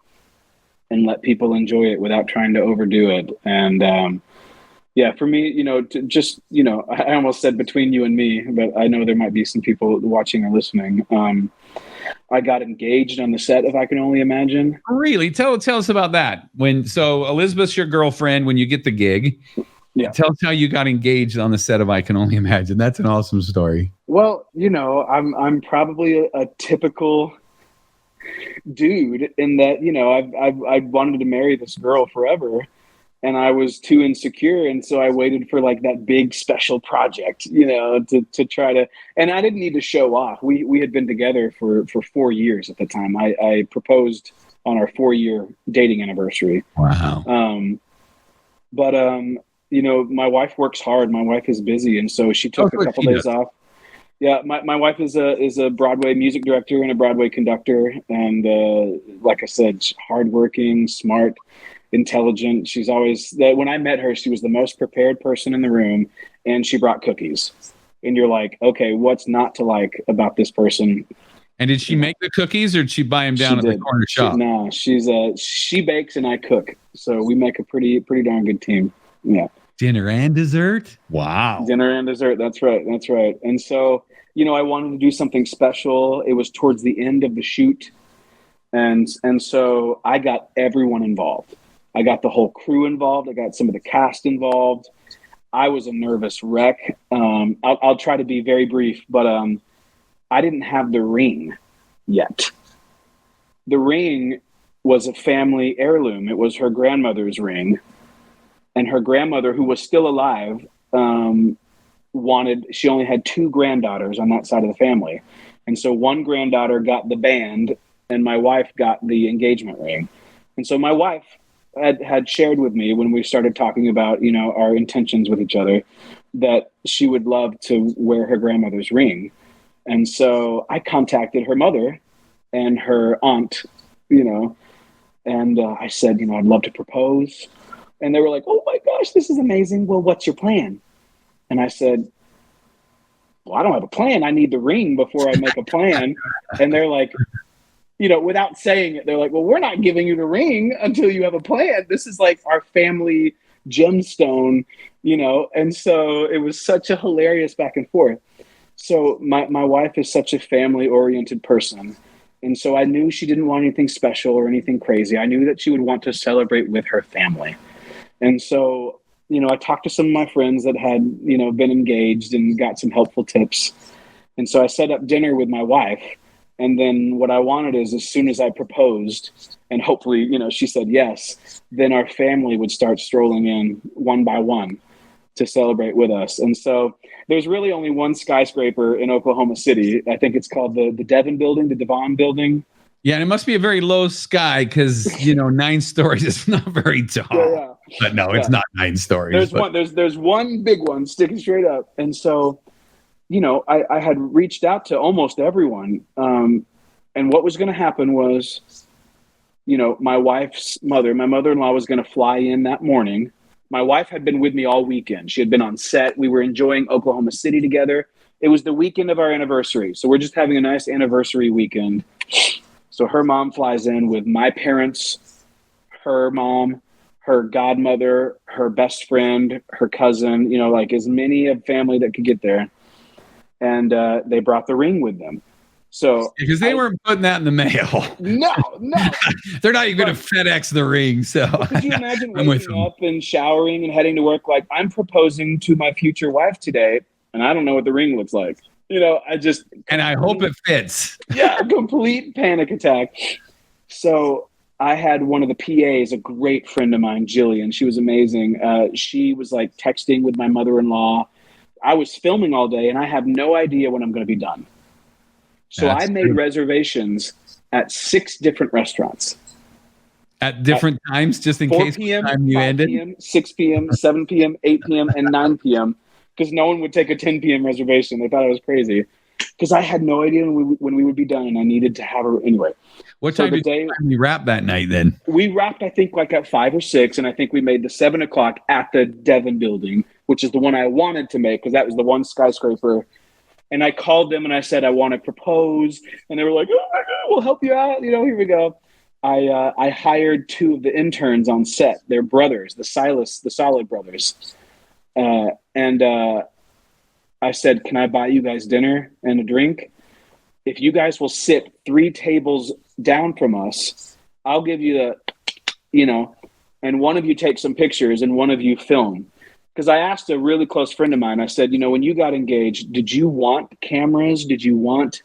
and let people enjoy it without trying to overdo it. And, yeah, for me, you know, to just, you know, I almost said between you and me, but I know there might be some people watching or listening. I got engaged on the set of I Can Only Imagine. Really? Tell us about that. So Elizabeth's your girlfriend when you get the gig. Yeah. Tell us how you got engaged on the set of I Can Only Imagine. That's an awesome story. Well, I'm probably a typical dude in that, I wanted to marry this girl forever, and I was too insecure, and so I waited for like that big special project, to try to. And I didn't need to show off. We had been together for 4 years at the time. I proposed on our 4-year dating anniversary. Wow. But my wife works hard. My wife is busy, and so she took a couple days off. Yeah, my wife is a Broadway music director and a Broadway conductor, and like I said, hardworking, smart, intelligent. She's always when I met her, she was the most prepared person in the room, and she brought cookies. And you're like, okay, what's not to like about this person? And did she make the cookies, or did she buy them down at the corner shop? No, she bakes and I cook, so we make a pretty darn good team. Yeah. Dinner and dessert? Wow. Dinner and dessert. That's right. And so, I wanted to do something special. It was towards the end of the shoot. And so I got everyone involved. I got the whole crew involved. I got some of the cast involved. I was a nervous wreck. I'll try to be very brief, but I didn't have the ring yet. The ring was a family heirloom. It was her grandmother's ring. And her grandmother, who was still alive, she only had 2 granddaughters on that side of the family. And so one granddaughter got the band, and my wife got the engagement ring. And so my wife had shared with me when we started talking about, our intentions with each other, that she would love to wear her grandmother's ring. And so I contacted her mother and her aunt, and I said, I'd love to propose. And they were like, oh my gosh, this is amazing. Well, what's your plan? And I said, well, I don't have a plan. I need the ring before I make a plan. And they're like, without saying it, they're like, well, we're not giving you the ring until you have a plan. This is like our family gemstone, And so it was such a hilarious back and forth. So my wife is such a family-oriented person. And so I knew she didn't want anything special or anything crazy. I knew that she would want to celebrate with her family. And so, I talked to some of my friends that had, been engaged and got some helpful tips. And so I set up dinner with my wife. And then what I wanted is, as soon as I proposed, and hopefully, she said yes, then our family would start strolling in one by one to celebrate with us. And so there's really only one skyscraper in Oklahoma City. I think it's called the Devon building, the Devon building. Yeah, and it must be a very low sky because 9 stories is not very tall. Yeah. But no, it's not 9 stories. There's one big one sticking straight up. And so, I had reached out to almost everyone. And what was going to happen was, my wife's mother, my mother-in-law, was going to fly in that morning. My wife had been with me all weekend. She had been on set. We were enjoying Oklahoma City together. It was the weekend of our anniversary. So we're just having a nice anniversary weekend. So her mom flies in with my parents, her mom, her godmother, her best friend, her cousin, like as many of family that could get there. And they brought the ring with them. So because they weren't putting that in the mail. No. They're not even going to FedEx the ring. So could you imagine waking up and showering and heading to work like, I'm proposing to my future wife today, and I don't know what the ring looks like. And I hope it fits. Yeah, a complete panic attack. So I had one of the PAs, a great friend of mine, Jillian. She was amazing. She was like texting with my mother-in-law. I was filming all day, and I have no idea when I'm going to be done. So I made reservations at 6 different restaurants. At different times, just in case p.m., time you 5 ended? p.m., 6 p.m., 7 p.m., 8 p.m., and 9 p.m. Because no one would take a 10 p.m. reservation. They thought I was crazy. Because I had no idea when we would be done, and I needed to have her anyway. What time did you wrap that night then? We wrapped, I think, like at 5 or 6, and I think we made the 7 o'clock at the Devon building, which is the one I wanted to make because that was the one skyscraper. And I called them and I said, I want to propose. And they were like, oh my God, we'll help you out. Here we go. I hired 2 of the interns on set. They're brothers, the Solid brothers. And I said, can I buy you guys dinner and a drink? if you guys will sit 3 tables down from us, I'll give you and one of you take some pictures and one of you film. Because I asked a really close friend of mine, I said, when you got engaged, did you want cameras? Did you want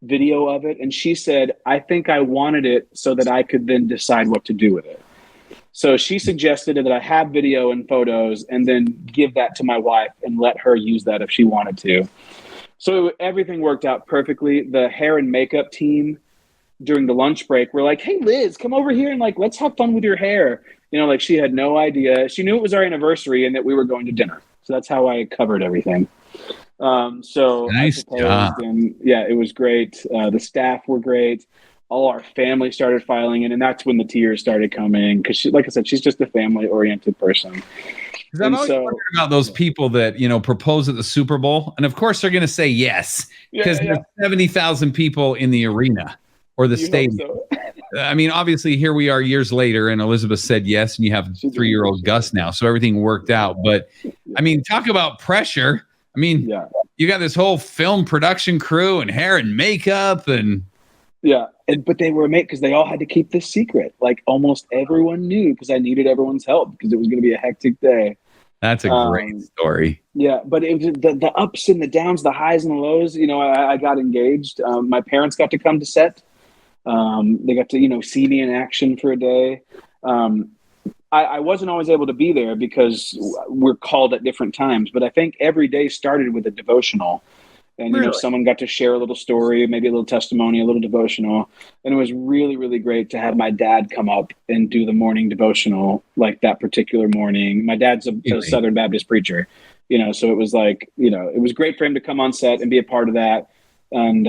video of it? And she said, I think I wanted it so that I could then decide what to do with it. So she suggested that I have video and photos and then give that to my wife and let her use that if she wanted to. So everything worked out perfectly. The hair and makeup team during the lunch break were like, hey, Liz, come over here and let's have fun with your hair. She had no idea. She knew it was our anniversary and that we were going to dinner. So that's how I covered everything. So nice job. And yeah, it was great. The staff were great. All our family started filing in, and that's when the tears started coming. Because like I said, she's just a family-oriented person. Because I've always wondered about those people that, propose at the Super Bowl. And of course they're going to say yes. Because there's 70,000 people in the arena or the stadium. So. I mean, obviously here we are years later and Elizabeth said yes. And you have 3-year-old Gus now. So everything worked out. But I mean, talk about pressure. I mean, you got this whole film production crew and hair and makeup and. Yeah. But they were made because they all had to keep this secret. Almost everyone knew because I needed everyone's help because it was going to be a hectic day. That's a great story. Yeah, but it was the ups and the downs, the highs and the lows. I got engaged. My parents got to come to set. They got to, see me in action for a day. I wasn't always able to be there because we're called at different times. But I think every day started with a devotional. And, someone got to share a little story, maybe a little testimony, a little devotional. And it was really, really great to have my dad come up and do the morning devotional that particular morning. My dad's a Southern Baptist preacher, so it was it was great for him to come on set and be a part of that. And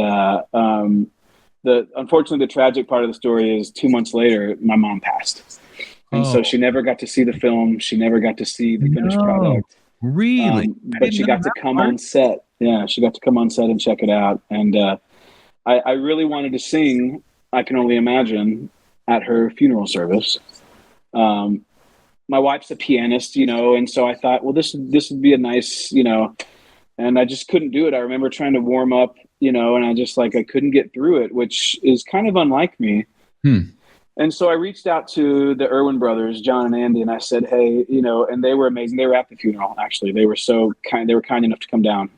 unfortunately, the tragic part of the story is 2 months later, my mom passed. And so she never got to see the film. She never got to see the finished product. Really? But she got to come on set. Yeah, she got to come on set and check it out. And I really wanted to sing I Can Only Imagine at her funeral service. My wife's a pianist, and so I thought, well, this would be a nice, and I just couldn't do it. I remember trying to warm up, and I just I couldn't get through it, which is kind of unlike me. And so I reached out to the Irwin brothers, John and Andy, and I said, hey, and they were amazing. They were at the funeral, actually. They were so kind. They were kind enough to come down.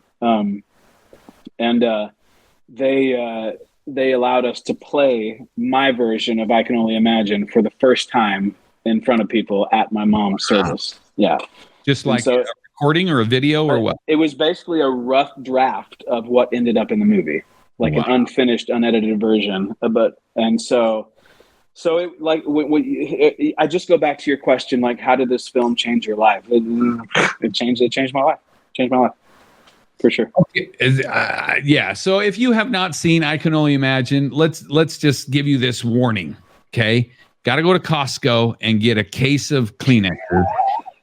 They allowed us to play my version of I Can Only Imagine for the first time in front of people at my mom's service. Yeah. Just a recording or a video or what? It was basically a rough draft of what ended up in the movie, an unfinished, unedited version. So it, I just go back to your question, how did this film change your life? It changed my life. Changed my life. For sure. Okay. So if you have not seen I Can Only Imagine, let's just give you this warning. Okay. Got to go to Costco and get a case of Kleenexes.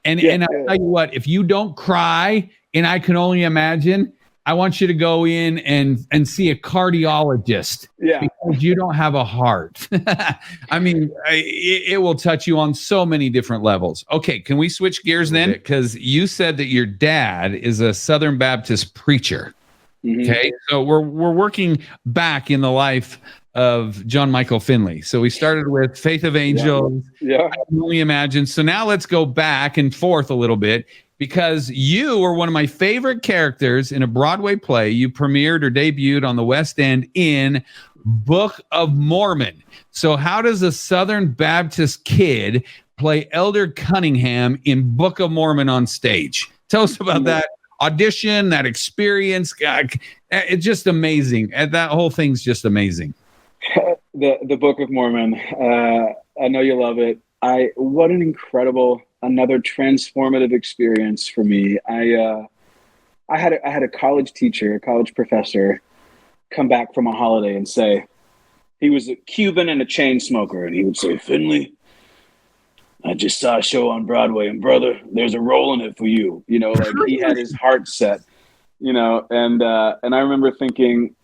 And I'll tell you what, if you don't cry in I Can Only Imagine, I want you to go in and see a cardiologist because you don't have a heart. I mean, it will touch you on so many different levels. Okay, can we switch gears then? Because you said that your dad is a Southern Baptist preacher. Mm-hmm. Okay, so we're working back in the life of John Michael Finley. So we started with Faith of Angels. I Can Only Imagine. So now let's go back and forth a little bit. Because you were one of my favorite characters in a Broadway play. You premiered or debuted on the West End in Book of Mormon. So how does a Southern Baptist kid play Elder Cunningham in Book of Mormon on stage? Tell us about that audition, that experience. God, it's just amazing. And that whole thing's just amazing. The Book of Mormon. I know you love it. What an incredible, another transformative experience for me. I had a college teacher, a college professor, come back from a holiday and say, he was a Cuban and a chain smoker, and he would say, Finley, I just saw a show on Broadway, and brother, there's a role in it for you. He had his heart set, and I remember thinking,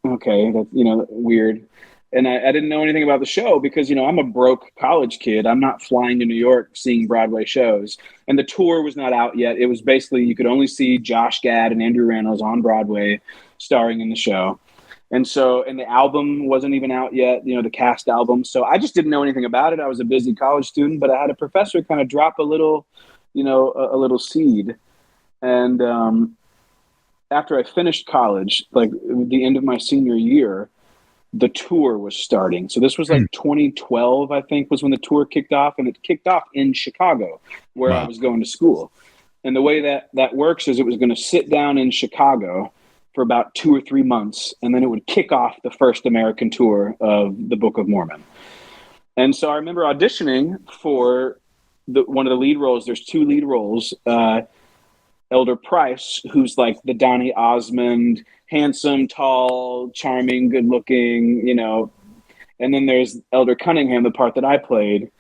okay, that's, weird. And I didn't know anything about the show because, I'm a broke college kid. I'm not flying to New York seeing Broadway shows. And the tour was not out yet. It was basically, you could only see Josh Gad and Andrew Reynolds on Broadway starring in the show. And the album wasn't even out yet, the cast album. So I just didn't know anything about it. I was a busy college student, but I had a professor kind of drop a little seed. And after I finished college, like the end of my senior year, the tour was starting. So this was like 2012, I think, was when the tour kicked off. And it kicked off in Chicago, where I was going to school. And the way that works is it was going to sit down in Chicago for about 2 or 3 months, and then it would kick off the first American tour of the Book of Mormon. And so I remember auditioning for one of the lead roles. There's 2 lead roles. Elder Price, who's like the Donny Osmond, handsome, tall, charming, good-looking, And then there's Elder Cunningham, the part that I played,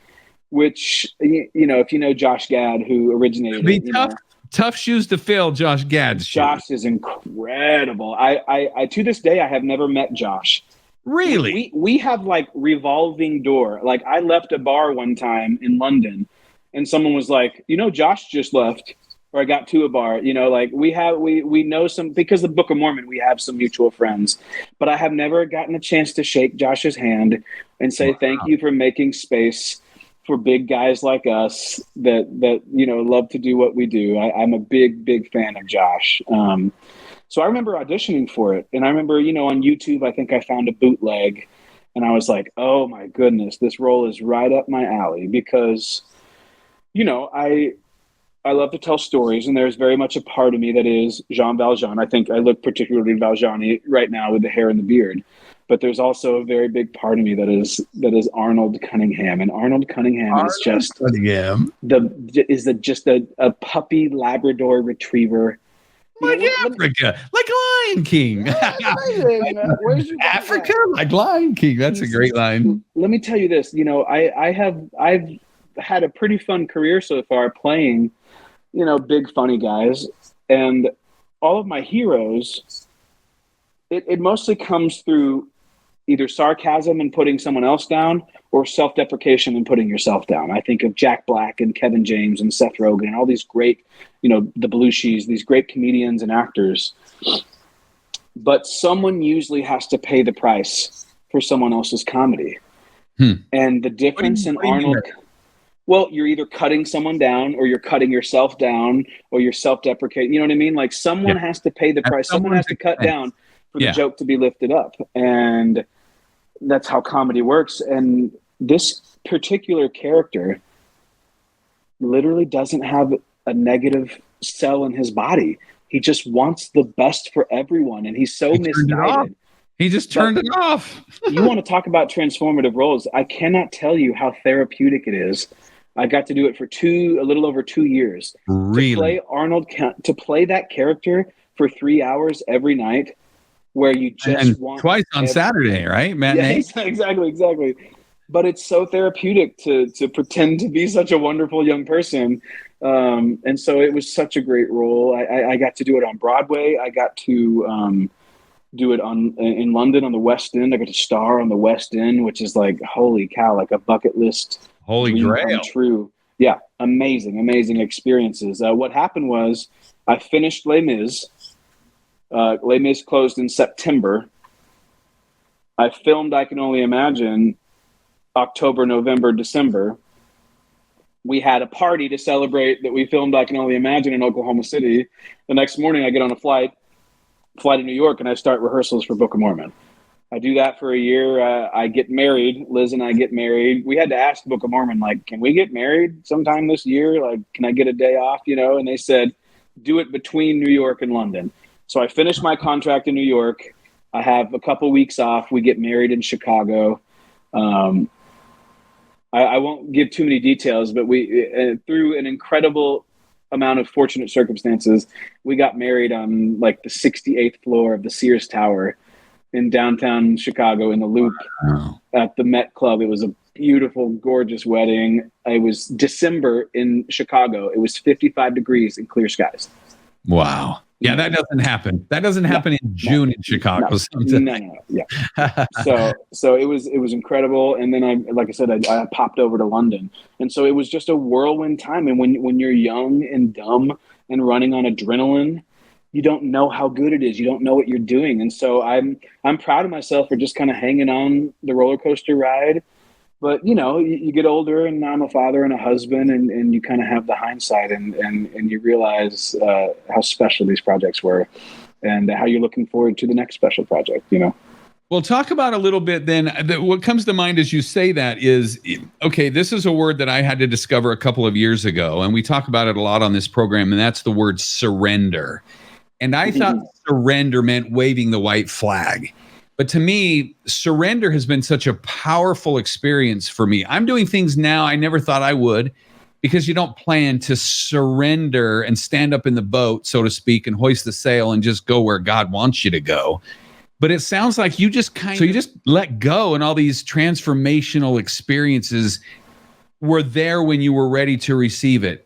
which, if you know Josh Gad, who originated it. Tough shoes to fill, Josh Gad's shoes. Josh is incredible. I to this day, I have never met Josh. Really? We have like revolving door. Like I left a bar one time in London and someone was like, Josh just left, or I got to a bar, like we know some, because of the Book of Mormon, we have some mutual friends, but I have never gotten a chance to shake Josh's hand and say, thank you for making space for big guys like us that love to do what we do. I'm a big fan of Josh. So I remember auditioning for it. And I remember, on YouTube, I think I found a bootleg and I was like, oh my goodness, this role is right up my alley because, I love to tell stories and there's very much a part of me that is Jean Valjean. I think I look particularly Valjean right now with the hair and the beard. But there's also a very big part of me that is Arnold Cunningham, and Arnold Cunningham is just a puppy Labrador retriever, like Africa, like Lion King. Africa, like Lion King. That's a great line. Let me tell you this. I've had a pretty fun career so far playing, big funny guys, and all of my heroes. It mostly comes through either sarcasm and putting someone else down or self-deprecation and putting yourself down. I think of Jack Black and Kevin James and Seth Rogen and all these great, the Belushi's, these great comedians and actors. But someone usually has to pay the price for someone else's comedy. And the difference in Arnold, well, you're either cutting someone down or you're cutting yourself down or you're self-deprecating. You know what I mean? Like someone has to pay the price. Someone has to cut down for the joke to be lifted up. And that's how comedy works. And this particular character literally doesn't have a negative cell in his body. He just wants the best for everyone. And he's so misguided. He just turned it off. You want to talk about transformative roles. I cannot tell you how therapeutic it is. I got to do it for a little over 2 years. Really? To play Arnold, to play that character for 3 hours every night, where you just want twice on Saturday, right? Matinee? Yeah, exactly. But it's so therapeutic to pretend to be such a wonderful young person. And so it was such a great role. I got to do it on Broadway. I got to do it in London on the West End. I got to star on the West End, which is like, holy cow, like a bucket list. Holy grail. True. Yeah. Amazing experiences. What happened was I finished Les Mis. Les Mis closed in September. I filmed I Can Only Imagine October, November, December. We had a party to celebrate that we filmed I Can Only Imagine in Oklahoma City. The next morning I get on a fly to New York, and I start rehearsals for Book of Mormon. I do that for a year. I get married. Liz and I get married. We had to ask Book of Mormon, like, can we get married sometime this year? Like, can I get a day off? And they said, do it between New York and London. So I finished my contract in New York. I have a couple weeks off. We get married in Chicago. I won't give too many details, but we, through an incredible amount of fortunate circumstances, we got married on like the 68th floor of the Sears Tower in downtown Chicago in the Loop at the Met Club. It was a beautiful, gorgeous wedding. It was December in Chicago. It was 55 degrees and clear skies. Wow. Yeah, that doesn't happen. That doesn't happen in June in Chicago. No. Yeah. So it was incredible. And then I popped over to London. And so it was just a whirlwind time. And when you're young and dumb and running on adrenaline, you don't know how good it is. You don't know what you're doing. And so I'm proud of myself for just kind of hanging on the roller coaster ride. But, you get older, and I'm a father and a husband, and you kind of have the hindsight and you realize how special these projects were and how you're looking forward to the next special project, Well, talk about a little bit then. What comes to mind as you say that is, okay, this is a word that I had to discover a couple of years ago, and we talk about it a lot on this program, and that's the word surrender. And I thought surrender meant waving the white flag. But to me, surrender has been such a powerful experience for me. I'm doing things now I never thought I would, because you don't plan to surrender and stand up in the boat, so to speak, and hoist the sail and just go where God wants you to go. But it sounds like you just you just let go, and all these transformational experiences were there when you were ready to receive it.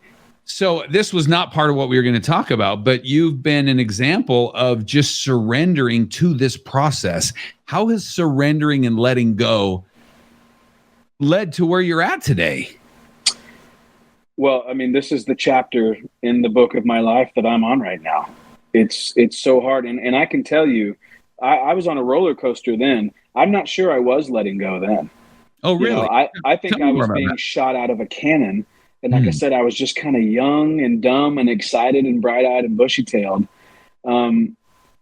So this was not part of what we were going to talk about, but you've been an example of just surrendering to this process. How has surrendering and letting go led to where you're at today? Well, I mean, this is the chapter in the book of my life that I'm on right now. It's so hard. And I can tell you, I was on a roller coaster then. I'm not sure I was letting go then. Oh, really? I think I was being shot out of a cannon. And like I said, I was just kind of young and dumb and excited and bright-eyed and bushy-tailed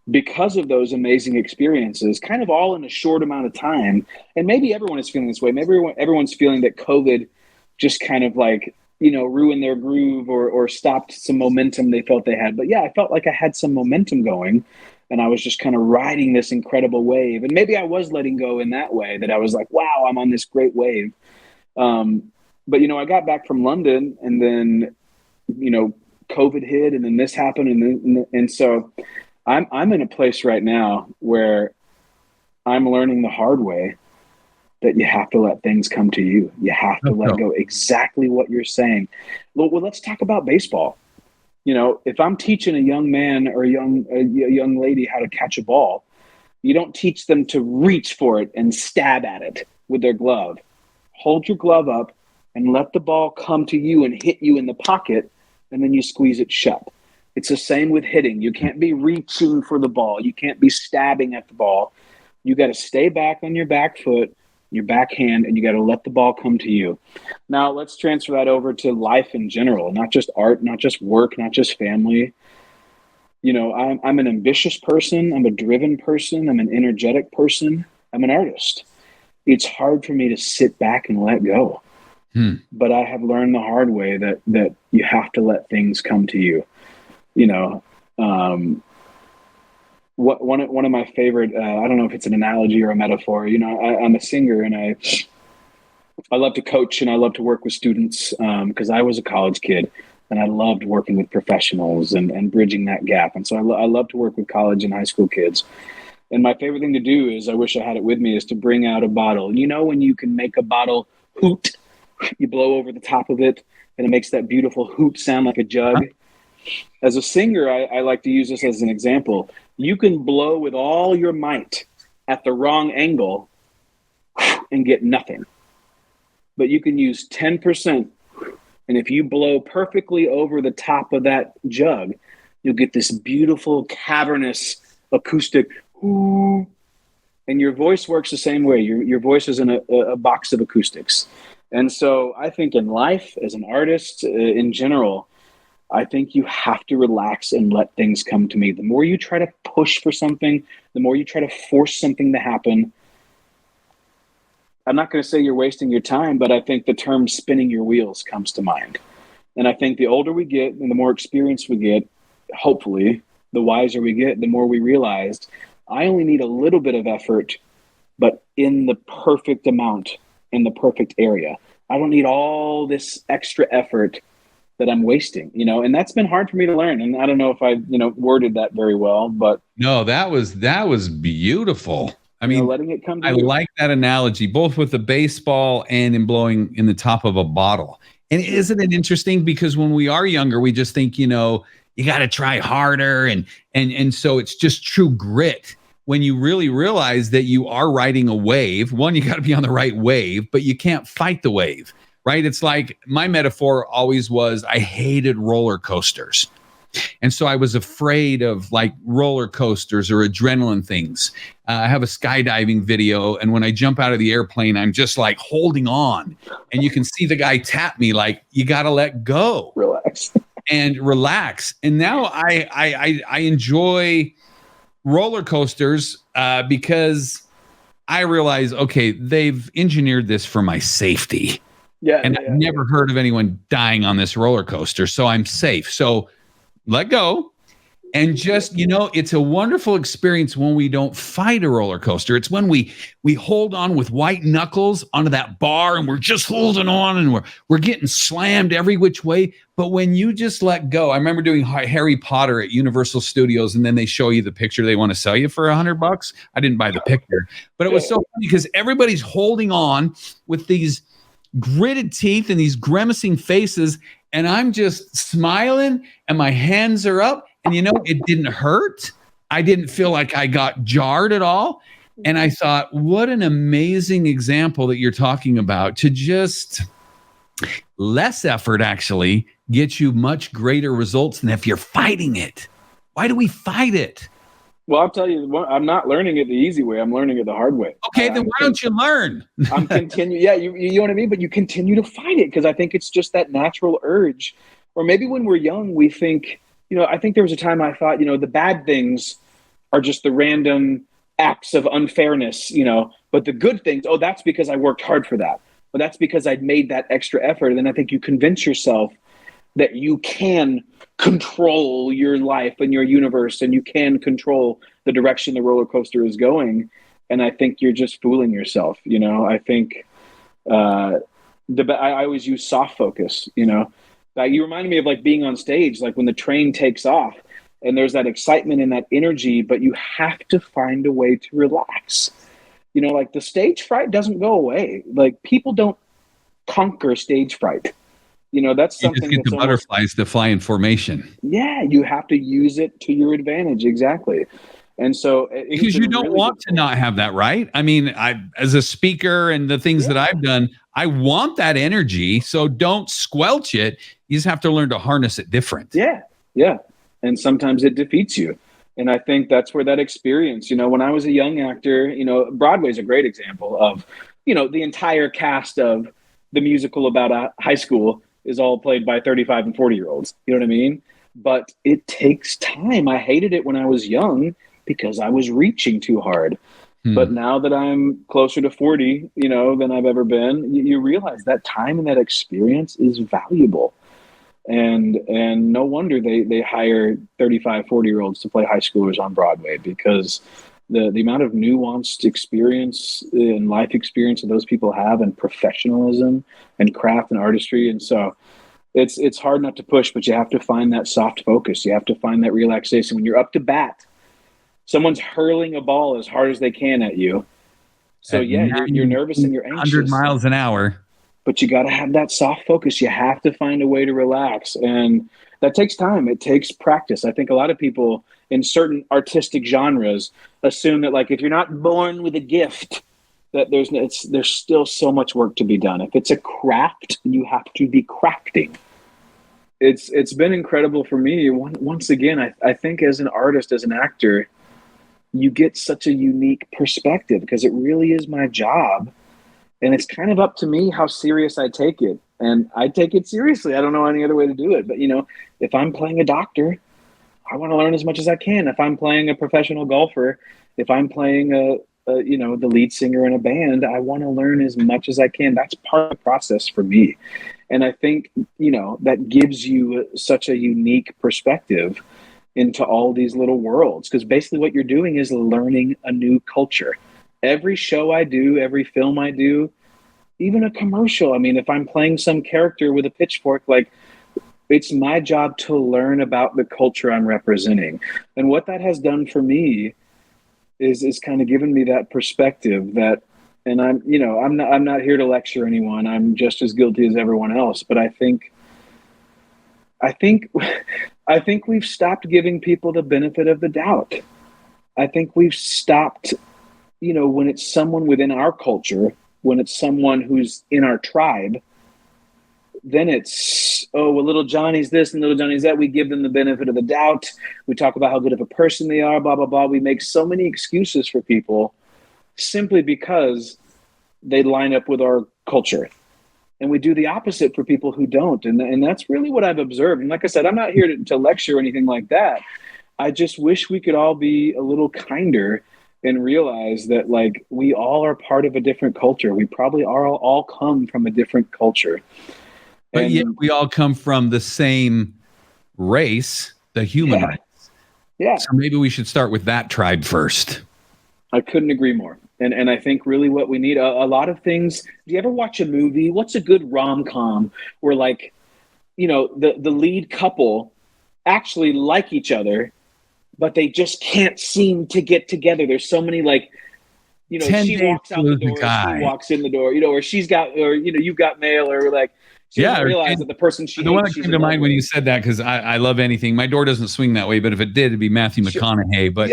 because of those amazing experiences, kind of all in a short amount of time. And maybe everyone is feeling this way. Maybe everyone's feeling that COVID just kind of like, ruined their groove or stopped some momentum they felt they had. But yeah, I felt like I had some momentum going, and I was just kind of riding this incredible wave. And maybe I was letting go in that way, that I was like, wow, I'm on this great wave. But, I got back from London, and then, COVID hit, and then this happened. And so I'm in a place right now where I'm learning the hard way that you have to let things come to you. You have to let go. Exactly what you're saying. Well, let's talk about baseball. If I'm teaching a young man or a young lady how to catch a ball, you don't teach them to reach for it and stab at it with their glove. Hold your glove up and let the ball come to you and hit you in the pocket, and then you squeeze it shut. It's the same with hitting. You can't be reaching for the ball. You can't be stabbing at the ball. You got to stay back on your back foot, your backhand, and you got to let the ball come to you. Now, let's transfer that over to life in general, not just art, not just work, not just family. I'm an ambitious person. I'm a driven person. I'm an energetic person. I'm an artist. It's hard for me to sit back and let go. But I have learned the hard way that you have to let things come to you. One of my favorite, I don't know if it's an analogy or a metaphor, I'm a singer, and I love to coach and I love to work with students because I was a college kid, and I loved working with professionals and bridging that gap. And so I love to work with college and high school kids. And my favorite thing to do is, I wish I had it with me, is to bring out a bottle. When you can make a bottle hoot, you blow over the top of it, and it makes that beautiful hoot sound like a jug. As a singer, I like to use this as an example. You can blow with all your might at the wrong angle and get nothing. But you can use 10%, and if you blow perfectly over the top of that jug, you'll get this beautiful, cavernous, acoustic whoo. And your voice works the same way. Your voice is in a box of acoustics. And so I think in life, as an artist, in general, I think you have to relax and let things come to me. The more you try to push for something, the more you try to force something to happen, I'm not going to say you're wasting your time, but I think the term spinning your wheels comes to mind. And I think the older we get and the more experience we get, hopefully, the wiser we get, the more we realize I only need a little bit of effort, but in the perfect amount, in the perfect area. I don't need all this extra effort that I'm wasting, and that's been hard for me to learn. And I don't know if I, worded that very well, but no, that was beautiful. I mean, letting it come to I you. like that analogy, both with the baseball and in blowing in the top of a bottle. And isn't it interesting? Because when we are younger, we just think, you got to try harder. And so it's just true grit. When you really realize that you are riding a wave, one, you got to be on the right wave, but you can't fight the wave, right? It's like my metaphor always was, I hated roller coasters. And so I was afraid of like roller coasters or adrenaline things. I have a skydiving video, and when I jump out of the airplane, I'm just like holding on, and you can see the guy tap me like, you got to let go, relax. And now I enjoy roller coasters because I realize, okay, they've engineered this for my safety. I've never heard of anyone dying on this roller coaster, so I'm safe. So let go. And just, it's a wonderful experience when we don't fight a roller coaster. It's when we hold on with white knuckles onto that bar, and we're just holding on, and we're getting slammed every which way. But when you just let go, I remember doing Harry Potter at Universal Studios, and then they show you the picture they want to sell you for $100. I didn't buy the picture, but it was so funny because everybody's holding on with these gritted teeth and these grimacing faces, and I'm just smiling, and my hands are up. And it didn't hurt. I didn't feel like I got jarred at all. And I thought, what an amazing example that you're talking about, to just less effort actually gets you much greater results than if you're fighting it. Why do we fight it? Well, I'll tell you, I'm not learning it the easy way. I'm learning it the hard way. Okay, then why don't you learn? I'm continue. Yeah, you know what I mean? But you continue to fight it because I think it's just that natural urge. Or maybe when we're young, we think, I think there was a time I thought, the bad things are just the random acts of unfairness, but the good things, that's because I worked hard for that. But that's because I'd made that extra effort. And then I think you convince yourself that you can control your life and your universe, and you can control the direction the roller coaster is going. And I think you're just fooling yourself. I think I always use soft focus, You reminded me of like being on stage, like when the train takes off and there's that excitement and that energy, but you have to find a way to relax. Like the stage fright doesn't go away. Like people don't conquer stage fright. That's something. You just get the butterflies to fly in formation. Yeah, you have to use it to your advantage. Exactly. And so because you don't want to not have that, right? I mean, as a speaker and the things that I've done, I want that energy. So don't squelch it. You just have to learn to harness it different. Yeah. Yeah. And sometimes it defeats you. And I think that's where that experience, when I was a young actor, Broadway's a great example of, the entire cast of the musical about a high school is all played by 35 and 40-year-olds. You know what I mean? But it takes time. I hated it when I was young because I was reaching too hard. But now that I'm closer to 40, than I've ever been, you realize that time and that experience is valuable. And no wonder they hire 35, 40-year-olds to play high schoolers on Broadway, because the amount of nuanced experience and life experience that those people have, and professionalism and craft and artistry. And so it's hard not to push, but you have to find that soft focus. You have to find that relaxation. When you're up to bat, someone's hurling a ball as hard as they can at you. So you're nervous and you're anxious. 100 miles an hour. But you got to have that soft focus. You have to find a way to relax. And that takes time. It takes practice. I think a lot of people in certain artistic genres assume that, like, if you're not born with a gift, that there's still so much work to be done. If it's a craft, you have to be crafting. It's been incredible for me. Once again, I think as an artist, as an actor, you get such a unique perspective because it really is my job. And it's kind of up to me how serious I take it. And I take it seriously. I don't know any other way to do it. But, if I'm playing a doctor, I want to learn as much as I can. If I'm playing a professional golfer, if I'm playing the lead singer in a band, I want to learn as much as I can. That's part of the process for me. And I think, that gives you such a unique perspective into all these little worlds. Because basically what you're doing is learning a new culture. Every show I do, every film I do, even a commercial. I mean, if I'm playing some character with a pitchfork, like, it's my job to learn about the culture I'm representing. And what that has done for me is kind of given me that perspective that, and I'm not here to lecture anyone. I'm just as guilty as everyone else. But I think we've stopped giving people the benefit of the doubt. I think we've stopped, when it's someone within our culture, when it's someone who's in our tribe, then it's, oh, well, little Johnny's this and little Johnny's that. We give them the benefit of the doubt. We talk about how good of a person they are, blah, blah, blah. We make so many excuses for people simply because they line up with our culture. And we do the opposite for people who don't. And that's really what I've observed. And like I said, I'm not here to lecture or anything like that. I just wish we could all be a little kinder and realize that, like, we all are part of a different culture. We probably are all come from a different culture. But yet we all come from the same race, the human race. Yeah. So maybe we should start with that tribe first. I couldn't agree more. And I think really what we need, a lot of things. Do you ever watch a movie? What's a good rom-com where, like, you know, the lead couple actually like each other, but they just can't seem to get together? There's so many, like, you know, she walks out the door, she walks in the door, you know, or she's got, or, you know, you've got mail, or like, she doesn't realize that the person she the one that came to mind when you said that, because I love anything. My door doesn't swing that way, but if it did, it'd be Matthew McConaughey. But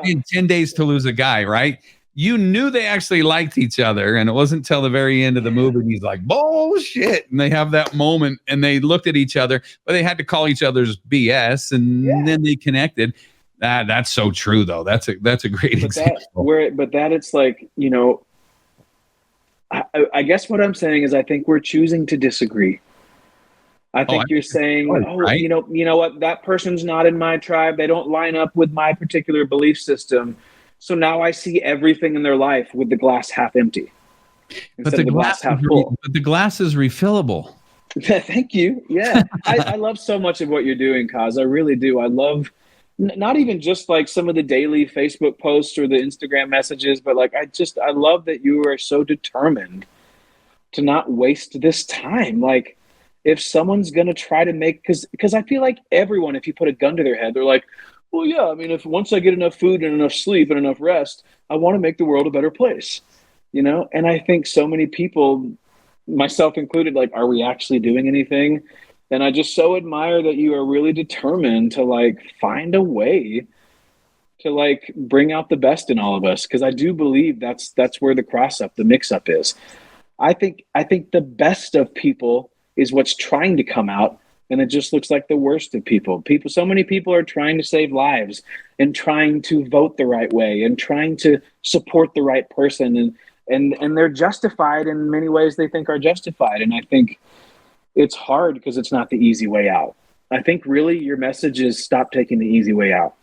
in 10 Days to Lose a Guy, right? You knew they actually liked each other, and it wasn't until the very end of the movie he's like, bullshit, and they have that moment, and they looked at each other, but they had to call each other's BS, and then they connected. That's so true, though. That's a great example. It's like, you know, I guess what I'm saying is I think we're choosing to disagree. I think you're saying, right? you know what, that person's not in my tribe. They don't line up with my particular belief system. So now I see everything in their life with the glass half empty instead of the glass half full. But the glass is refillable. Thank you. Yeah. I love so much of what you're doing, Kaz. I really do. I love not even just like some of the daily Facebook posts or the Instagram messages, but like, I love that you are so determined to not waste this time. Like, if someone's going to try to make, because I feel like everyone, if you put a gun to their head, they're like, well, yeah, I mean, if once I get enough food and enough sleep and enough rest, I want to make the world a better place, you know? And I think so many people, myself included, like, are we actually doing anything? And I just so admire that you are really determined to, like, find a way to, like, bring out the best in all of us. Because I do believe that's where the mix-up is. I think the best of people is what's trying to come out. And it just looks like the worst of people. So many people are trying to save lives and trying to vote the right way and trying to support the right person. And they're justified in many ways they think are justified. And I think it's hard because it's not the easy way out. I think really your message is stop taking the easy way out.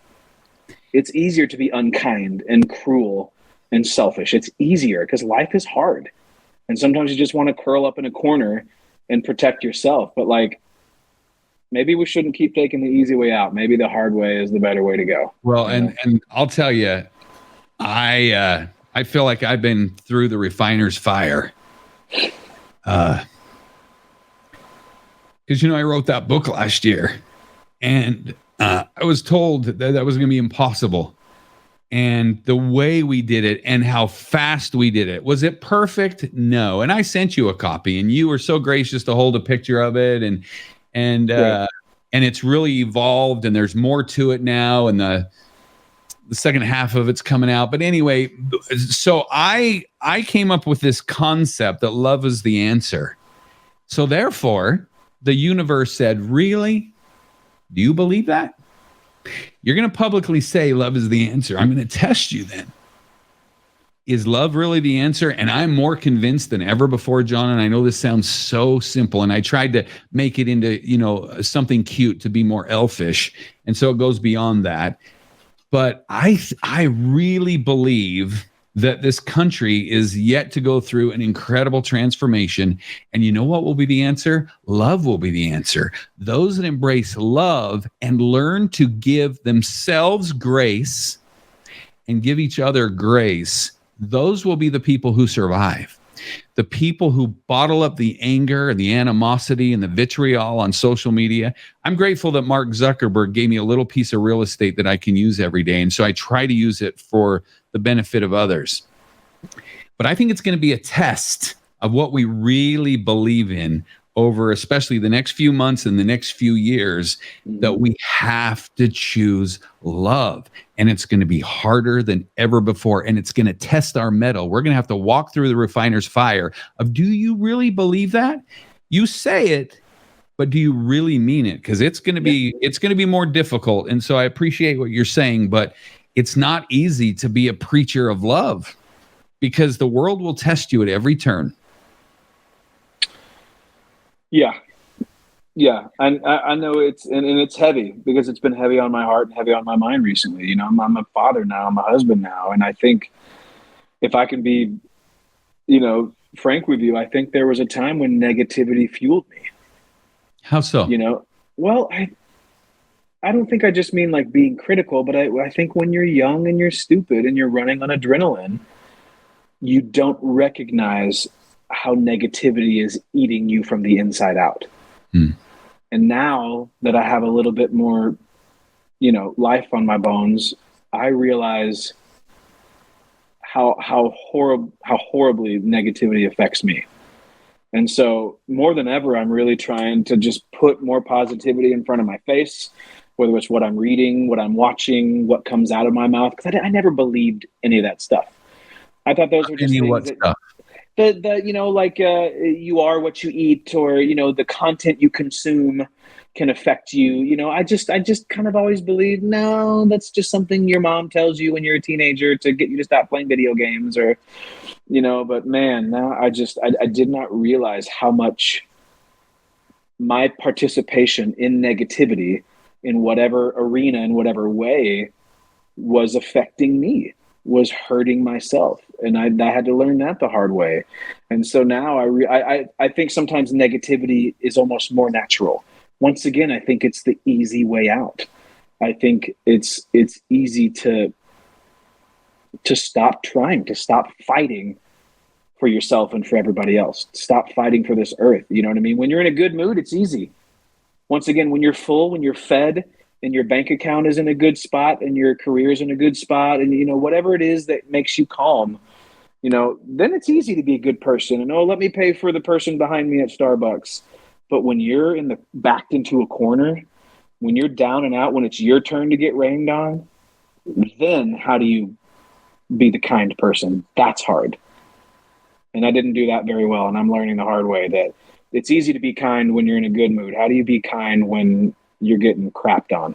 It's easier to be unkind and cruel and selfish. It's easier because life is hard. And sometimes you just want to curl up in a corner and protect yourself. But, like, maybe we shouldn't keep taking the easy way out. Maybe the hard way is the better way to go. Well, and I'll tell you, I feel like I've been through the refiner's fire. Because, you know, I wrote that book last year, and I was told that was going to be impossible. And the way we did it and how fast we did it, was it perfect? No. And I sent you a copy, and you were so gracious to hold a picture of it, and it's really evolved, and there's more to it now, and the second half of it's coming out. But anyway, so I came up with this concept that love is the answer. So therefore, the universe said, really? Do you believe that? You're going to publicly say love is the answer. I'm going to test you then. Is love really the answer? And I'm more convinced than ever before, John. And I know this sounds so simple, and I tried to make it into, you know, something cute to be more elfish. And so it goes beyond that. But I really believe that this country is yet to go through an incredible transformation. And you know what will be the answer? Love will be the answer. Those that embrace love and learn to give themselves grace and give each other grace, those will be the people who survive. The people who bottle up the anger and the animosity and the vitriol on social media. I'm grateful that Mark Zuckerberg gave me a little piece of real estate that I can use every day. And so I try to use it for the benefit of others. But I think it's going to be a test of what we really believe in over especially the next few months and the next few years, that we have to choose love. And it's going to be harder than ever before. And it's going to test our mettle. We're going to have to walk through the refiner's fire of, do you really believe that? you say it, but do you really mean it? Because it's going to be more difficult. And so I appreciate what you're saying, but it's not easy to be a preacher of love because the world will test you at every turn. Yeah. Yeah. I know it's heavy because it's been heavy on my heart and heavy on my mind recently. You know, I'm a father now, I'm a husband now. And I think if I can be, you know, frank with you, I think there was a time when negativity fueled me. How so? You know, well, I don't think I just mean like being critical, but I think when you're young and you're stupid and you're running on adrenaline, you don't recognize how negativity is eating you from the inside out. And now that I have a little bit more, you know, life on my bones, I realize how horribly negativity affects me. And so more than ever, I'm really trying to just put more positivity in front of my face, whether it's what I'm reading, what I'm watching, what comes out of my mouth. Because I never believed any of that stuff. I thought those were just things that, the you know, like you are what you eat, or, you know, the content you consume can affect you. You know, I just kind of always believed, no, that's just something your mom tells you when you're a teenager to get you to stop playing video games, or, you know. But man, now I did not realize how much my participation in negativity in whatever arena, in whatever way, was affecting me, was hurting myself. And I had to learn that the hard way. And so now I think sometimes negativity is almost more natural. Once again, I think it's the easy way out. I think it's easy to stop trying, to stop fighting for yourself and for everybody else. Stop fighting for this earth. You know what I mean? When you're in a good mood, it's easy. Once again, when you're full, when you're fed, and your bank account is in a good spot, and your career is in a good spot, and, you know, whatever it is that makes you calm, you know, then it's easy to be a good person. And, oh, let me pay for the person behind me at Starbucks. But when you're backed into a corner, when you're down and out, when it's your turn to get rained on, then how do you be the kind person? That's hard. And I didn't do that very well. And I'm learning the hard way that it's easy to be kind when you're in a good mood. How do you be kind when you're getting crapped on?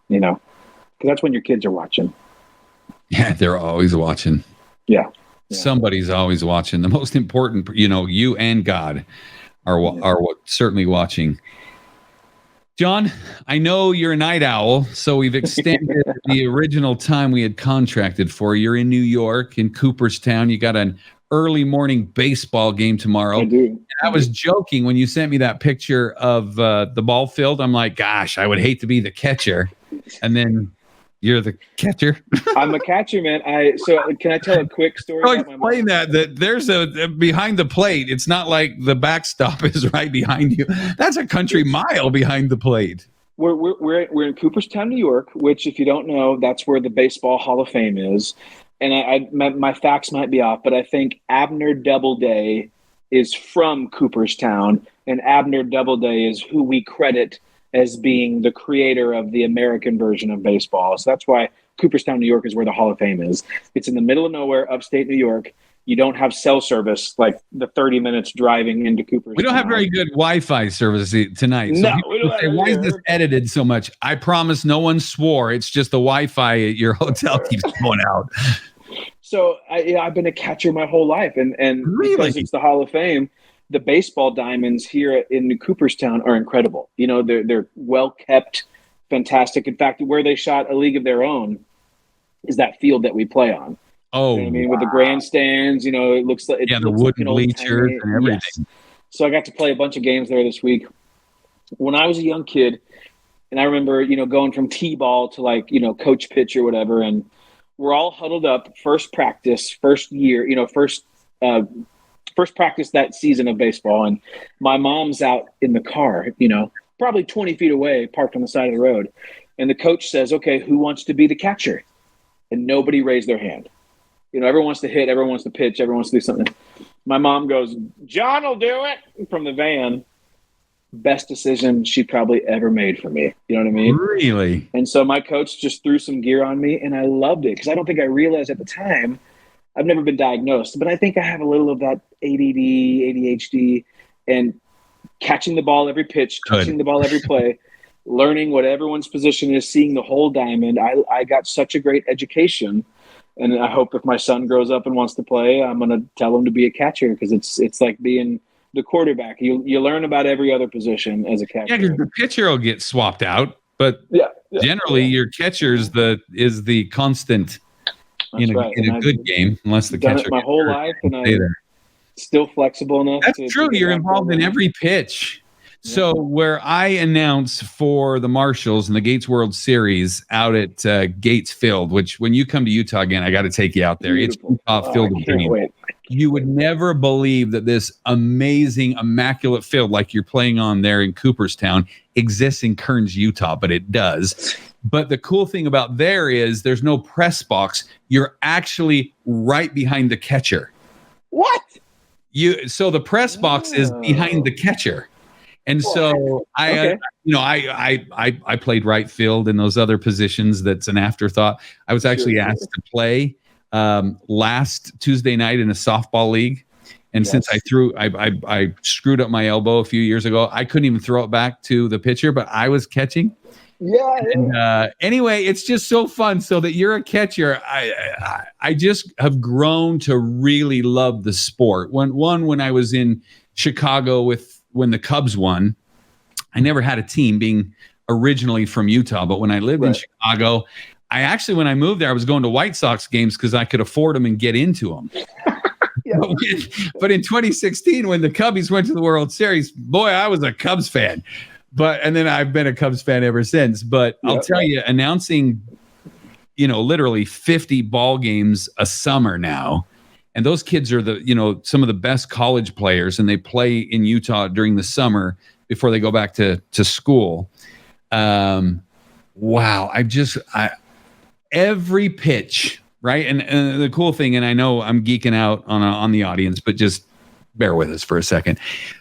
You know, because that's when your kids are watching. Yeah, they're always watching. Yeah. Somebody's always watching. The most important, you know, you and God are certainly watching. John, I know you're a night owl, so we've extended the original time we had contracted for. You're in New York, in Cooperstown. You got an early morning baseball game tomorrow. I do. And I was joking when you sent me that picture of the ball field. I'm like, gosh, I would hate to be the catcher. And then you're the catcher. I'm a catcher, man. So can I tell a quick story? I'll explain that there's a behind the plate. It's not like the backstop is right behind you. That's a country mile behind the plate. We're in Cooperstown, New York, which, if you don't know, that's where the Baseball Hall of Fame is. And my facts might be off, but I think Abner Doubleday is from Cooperstown, and Abner Doubleday is who we credit as being the creator of the American version of baseball. So that's why Cooperstown, New York is where the Hall of Fame is. It's in the middle of nowhere, upstate New York. You don't have cell service, like the 30 minutes driving into Cooperstown. We don't have very good Wi-Fi service tonight. So no, we don't say, why is this edited so much? I promise no one swore. It's just the Wi-Fi at your hotel keeps going out. So I've been a catcher my whole life. And really? Because it's the Hall of Fame, the baseball diamonds here in Cooperstown are incredible. You know, they're well kept, fantastic. In fact, where they shot A League of Their Own is that field that we play on. Oh, you know what I mean, with the grandstands, you know, it looks like the wooden bleachers and everything. Yes. So I got to play a bunch of games there this week. When I was a young kid, and I remember, you know, going from T-ball to, like, you know, coach pitch or whatever, and we're all huddled up, first practice, first year, you know, first practice that season of baseball. And my mom's out in the car, you know, probably 20 feet away, parked on the side of the road. And the coach says, okay, who wants to be the catcher? And nobody raised their hand. You know, everyone wants to hit, everyone wants to pitch, everyone wants to do something. My mom goes, John will do it, from the van. Best decision she probably ever made for me. You know what I mean? Really? And so my coach just threw some gear on me, and I loved it because I don't think I realized at the time. I've never been diagnosed, but I think I have a little of that ADD, ADHD, and catching the ball every pitch, catching the ball every play, learning what everyone's position is, seeing the whole diamond. I got such a great education, and I hope if my son grows up and wants to play, I'm going to tell him to be a catcher, because it's like being the quarterback. You learn about every other position as a catcher. Yeah, because the pitcher will get swapped out, but generally your catcher is the constant in a good game, unless the catcher. Done it my whole life, and I'm still flexible enough. That's true. You're involved in every pitch. So where I announce for the Marshals in the Gates World Series out at Gates Field, which when you come to Utah again, I got to take you out there. Beautiful. It's Utah Field of Dreams. You would never believe that this amazing, immaculate field like you're playing on there in Cooperstown exists in Kearns, Utah, but it does. But the cool thing about there is there's no press box. You're actually right behind the catcher. What? So the press box is behind the catcher. And so I played right field in those other positions. That's an afterthought. I was actually asked to play last Tuesday night in a softball league. And since I screwed up my elbow a few years ago, I couldn't even throw it back to the pitcher, but I was catching. Yeah. And, anyway, it's just so fun. So that you're a catcher, I just have grown to really love the sport. When I was in Chicago when the Cubs won, I never had a team, being originally from Utah. But when I lived in Chicago, when I moved there, I was going to White Sox games because I could afford them and get into them. But in 2016, when the Cubbies went to the World Series, boy, I was a Cubs fan. And then I've been a Cubs fan ever since. But I'll tell you, announcing, literally 50 ball games a summer now. And those kids are some of the best college players, and they play in Utah during the summer before they go back to school. Wow. Every pitch, right? And the cool thing, and I know I'm geeking out on the audience, but just bear with us for a second.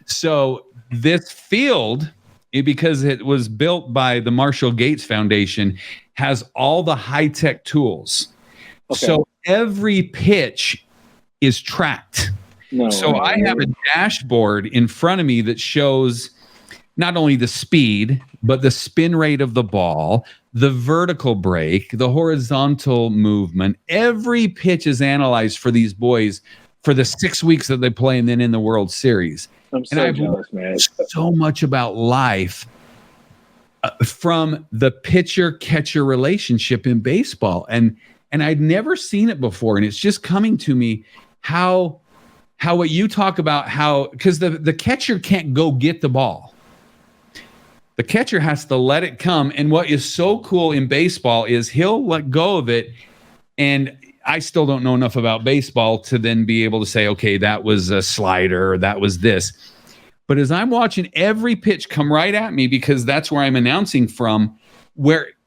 So this field, because it was built by the Marshall Gates Foundation, has all the high-tech tools. Okay. So every pitch is tracked. I have a dashboard in front of me that shows not only the speed, but the spin rate of the ball, the vertical break, the horizontal movement. Every pitch is analyzed for these boys for the 6 weeks that they play, and then in the World Series. I'm so jealous, man. So much about life from the pitcher-catcher relationship in baseball. And I'd never seen it before, and it's just coming to me how what you talk about, because the catcher can't go get the ball. The catcher has to let it come. And what is so cool in baseball is he'll let go of it. And I still don't know enough about baseball to then be able to say, okay, that was a slider, or that was this. But as I'm watching every pitch come right at me, because that's where I'm announcing from,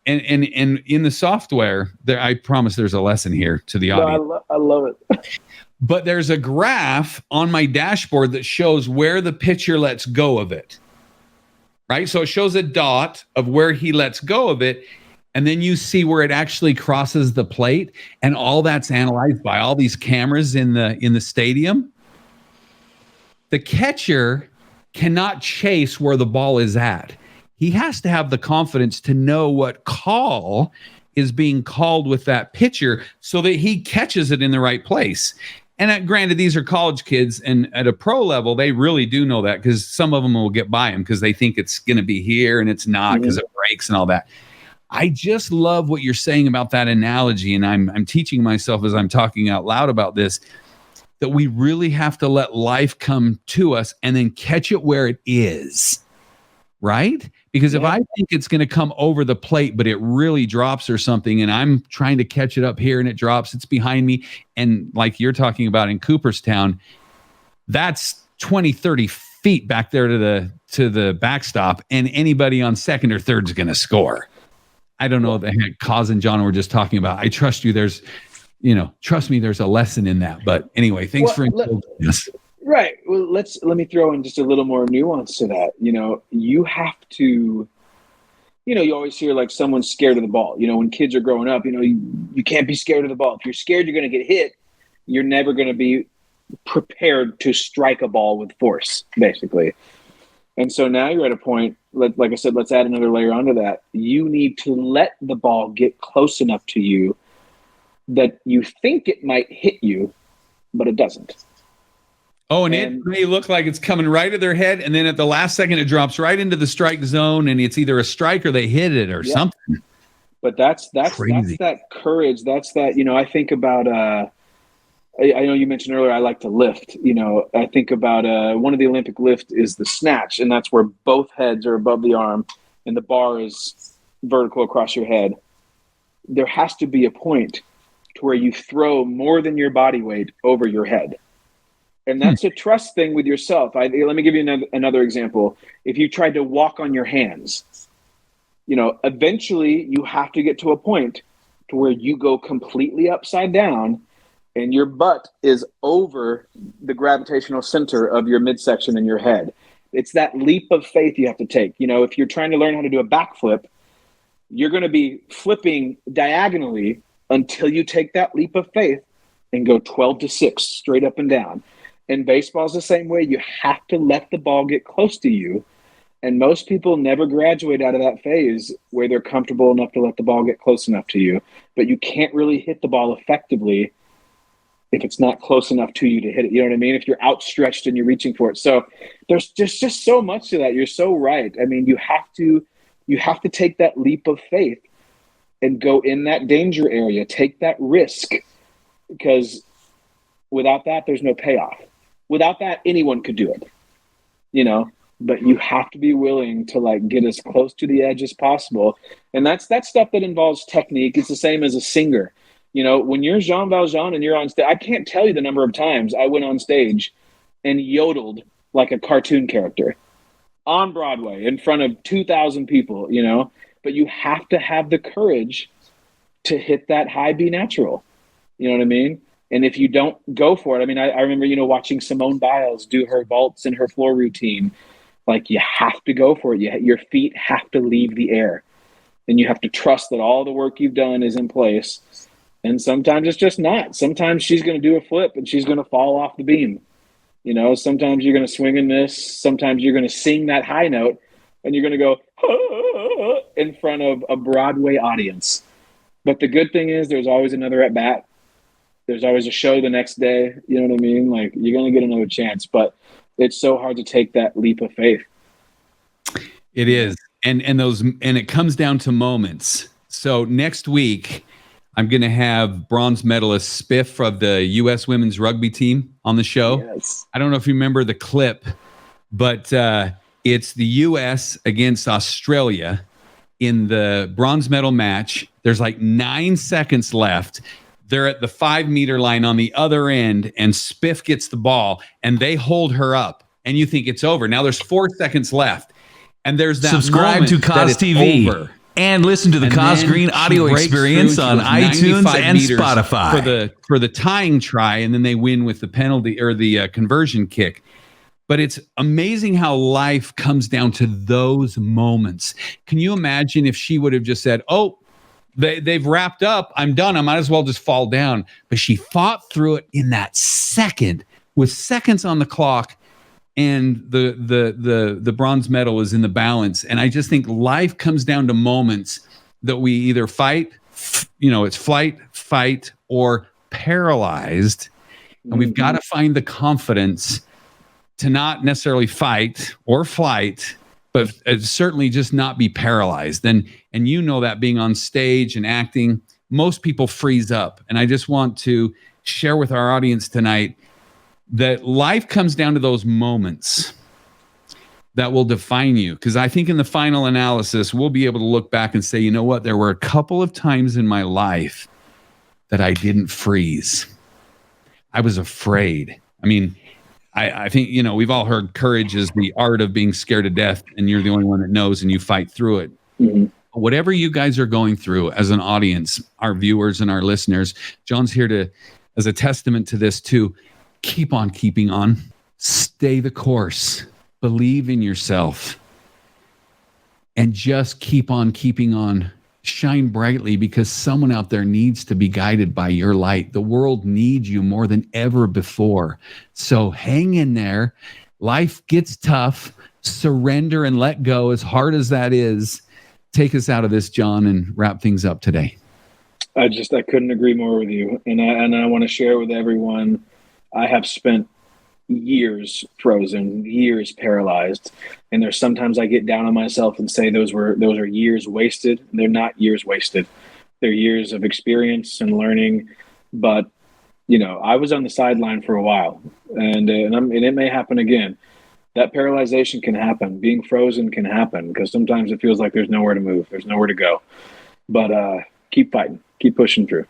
and in the software, I promise there's a lesson here to the audience. I love it. But there's a graph on my dashboard that shows where the pitcher lets go of it, right? So it shows a dot of where he lets go of it, and then you see where it actually crosses the plate, and all that's analyzed by all these cameras in the stadium. The catcher cannot chase where the ball is at. He has to have the confidence to know what call is being called with that pitcher so that he catches it in the right place. And granted, these are college kids, and at a pro level, they really do know that, because some of them will get by them because they think it's going to be here and it's not, because it breaks and all that. I just love what you're saying about that analogy, and I'm teaching myself as I'm talking out loud about this, that we really have to let life come to us and then catch it where it is, right? Because if I think it's going to come over the plate, but it really drops or something, and I'm trying to catch it up here and it drops, it's behind me. And like you're talking about in Cooperstown, that's 20, 30 feet back there to the backstop, and anybody on second or third is going to score. I don't know the heck Cause and John were just talking about. I trust you. Trust me, there's a lesson in that. But anyway, thanks for indulging us. Right. Well, let me throw in just a little more nuance to that. You have to, you always hear like someone's scared of the ball. When kids are growing up, you can't be scared of the ball. If you're scared you're going to get hit, you're never going to be prepared to strike a ball with force, basically. And so now you're at a point, like I said, let's add another layer onto that. You need to let the ball get close enough to you that you think it might hit you, but it doesn't. Oh, and it may look like it's coming right at their head, and then at the last second, it drops right into the strike zone, and it's either a strike or they hit it or something. But that's crazy. That's that courage. That's that, I think about, I know you mentioned earlier, I like to lift, I think about one of the Olympic lift is the snatch, and that's where both heads are above the arm and the bar is vertical across your head. There has to be a point to where you throw more than your body weight over your head. And that's a trust thing with yourself. Let me give you another example. If you tried to walk on your hands, eventually you have to get to a point to where you go completely upside down and your butt is over the gravitational center of your midsection in your head. It's that leap of faith you have to take. If you're trying to learn how to do a backflip, you're going to be flipping diagonally until you take that leap of faith and go 12-6 straight up and down. And baseball's the same way. You have to let the ball get close to you. And most people never graduate out of that phase where they're comfortable enough to let the ball get close enough to you. But you can't really hit the ball effectively if it's not close enough to you to hit it. You know what I mean? If you're outstretched and you're reaching for it. So there's just so much to that. You're so right. I mean, you have to take that leap of faith and go in that danger area, take that risk, because without that, there's no payoff. Without that, anyone could do it, but you have to be willing to get as close to the edge as possible. And that's stuff that involves technique. It's the same as a singer. When you're Jean Valjean and you're on stage, I can't tell you the number of times I went on stage and yodeled like a cartoon character on Broadway in front of 2,000 people, but you have to have the courage to hit that high B natural. You know what I mean? And if you don't go for it, I mean, I remember, watching Simone Biles do her vaults and her floor routine. You have to go for it. Your feet have to leave the air, and you have to trust that all the work you've done is in place. And sometimes it's just not. Sometimes she's going to do a flip and she's going to fall off the beam. Sometimes you're going to swing and miss. Sometimes you're going to sing that high note and you're going to go in front of a Broadway audience. But the good thing is there's always another at bat. There's always a show the next day. You know what I mean? You're going to get another chance, but it's so hard to take that leap of faith. It is. And it comes down to moments. So next week, I'm going to have bronze medalist Spiff of the U.S. women's rugby team on the show. Yes. I don't know if you remember the clip, but it's the U.S. against Australia in the bronze medal match. There's 9 seconds left. They're at the 5-meter line on the other end, and Spiff gets the ball, and they hold her up, and you think it's over. Now there's 4 seconds left, and there's that subscribe to Cos TV over. And listen to the Cos Green audio experience on iTunes and Spotify for the tying try, and then they win with the penalty or the conversion kick. But it's amazing how life comes down to those moments. Can you imagine if she would have just said, "Oh, they've wrapped up. I'm done. I might as well just fall down." But she fought through it in that second with seconds on the clock, and the bronze medal is in the balance. And I just think life comes down to moments that we either fight, it's flight, fight, or paralyzed. And we've got to find the confidence to not necessarily fight or flight, but certainly just not be paralyzed. And that being on stage and acting, most people freeze up. And I just want to share with our audience tonight that life comes down to those moments that will define you. Because I think in the final analysis, we'll be able to look back and say, you know what? There were a couple of times in my life that I didn't freeze. I was afraid. I mean, I think, we've all heard courage is the art of being scared to death, and you're the only one that knows, and you fight through it. Mm-hmm. Whatever you guys are going through as an audience, our viewers and our listeners, John's here as a testament to this too. Keep on keeping on. Stay the course. Believe in yourself. And just keep on keeping on. Shine brightly, because someone out there needs to be guided by your light. The world needs you more than ever before. So hang in there. life gets tough, surrender and let go, as hard as that is. Take us out of this, John, and wrap things up today. I couldn't agree more with you. And I want to share with everyone, I have spent years frozen, years paralyzed. And there's sometimes I get down on myself and say those are years wasted. They're not years wasted. They're years of experience and learning. But, I was on the sideline for a while, and it may happen again. That paralyzation can happen. Being frozen can happen because sometimes it feels like there's nowhere to move. There's nowhere to go. But keep fighting. Keep pushing through.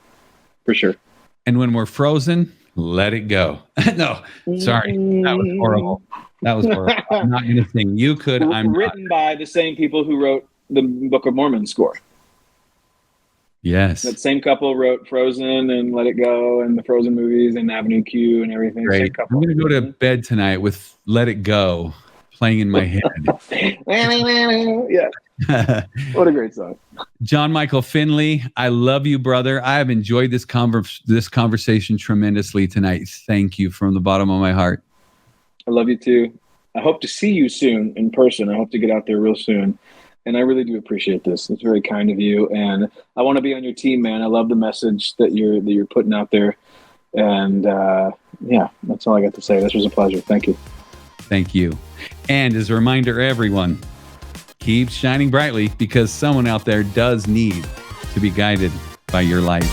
For sure. And when we're frozen, let it go. No, sorry. That was horrible. I'm not going to sing. You could. I'm written by the same people who wrote the Book of Mormon score. Yes. That same couple wrote Frozen and Let It Go and the Frozen movies and Avenue Q and everything. Great. I'm going to go to bed tonight with Let It Go playing in my head. Yeah. What a great song. John Michael Finley, I love you, brother. I have enjoyed this conversation tremendously tonight. Thank you from the bottom of my heart. I love you too. I hope to see you soon in person. I hope to get out there real soon. And I really do appreciate this. It's very kind of you. And I want to be on your team, man. I love the message that you're putting out there. And that's all I got to say. This was a pleasure. Thank you. Thank you. And as a reminder, everyone, keep shining brightly because someone out there does need to be guided by your light.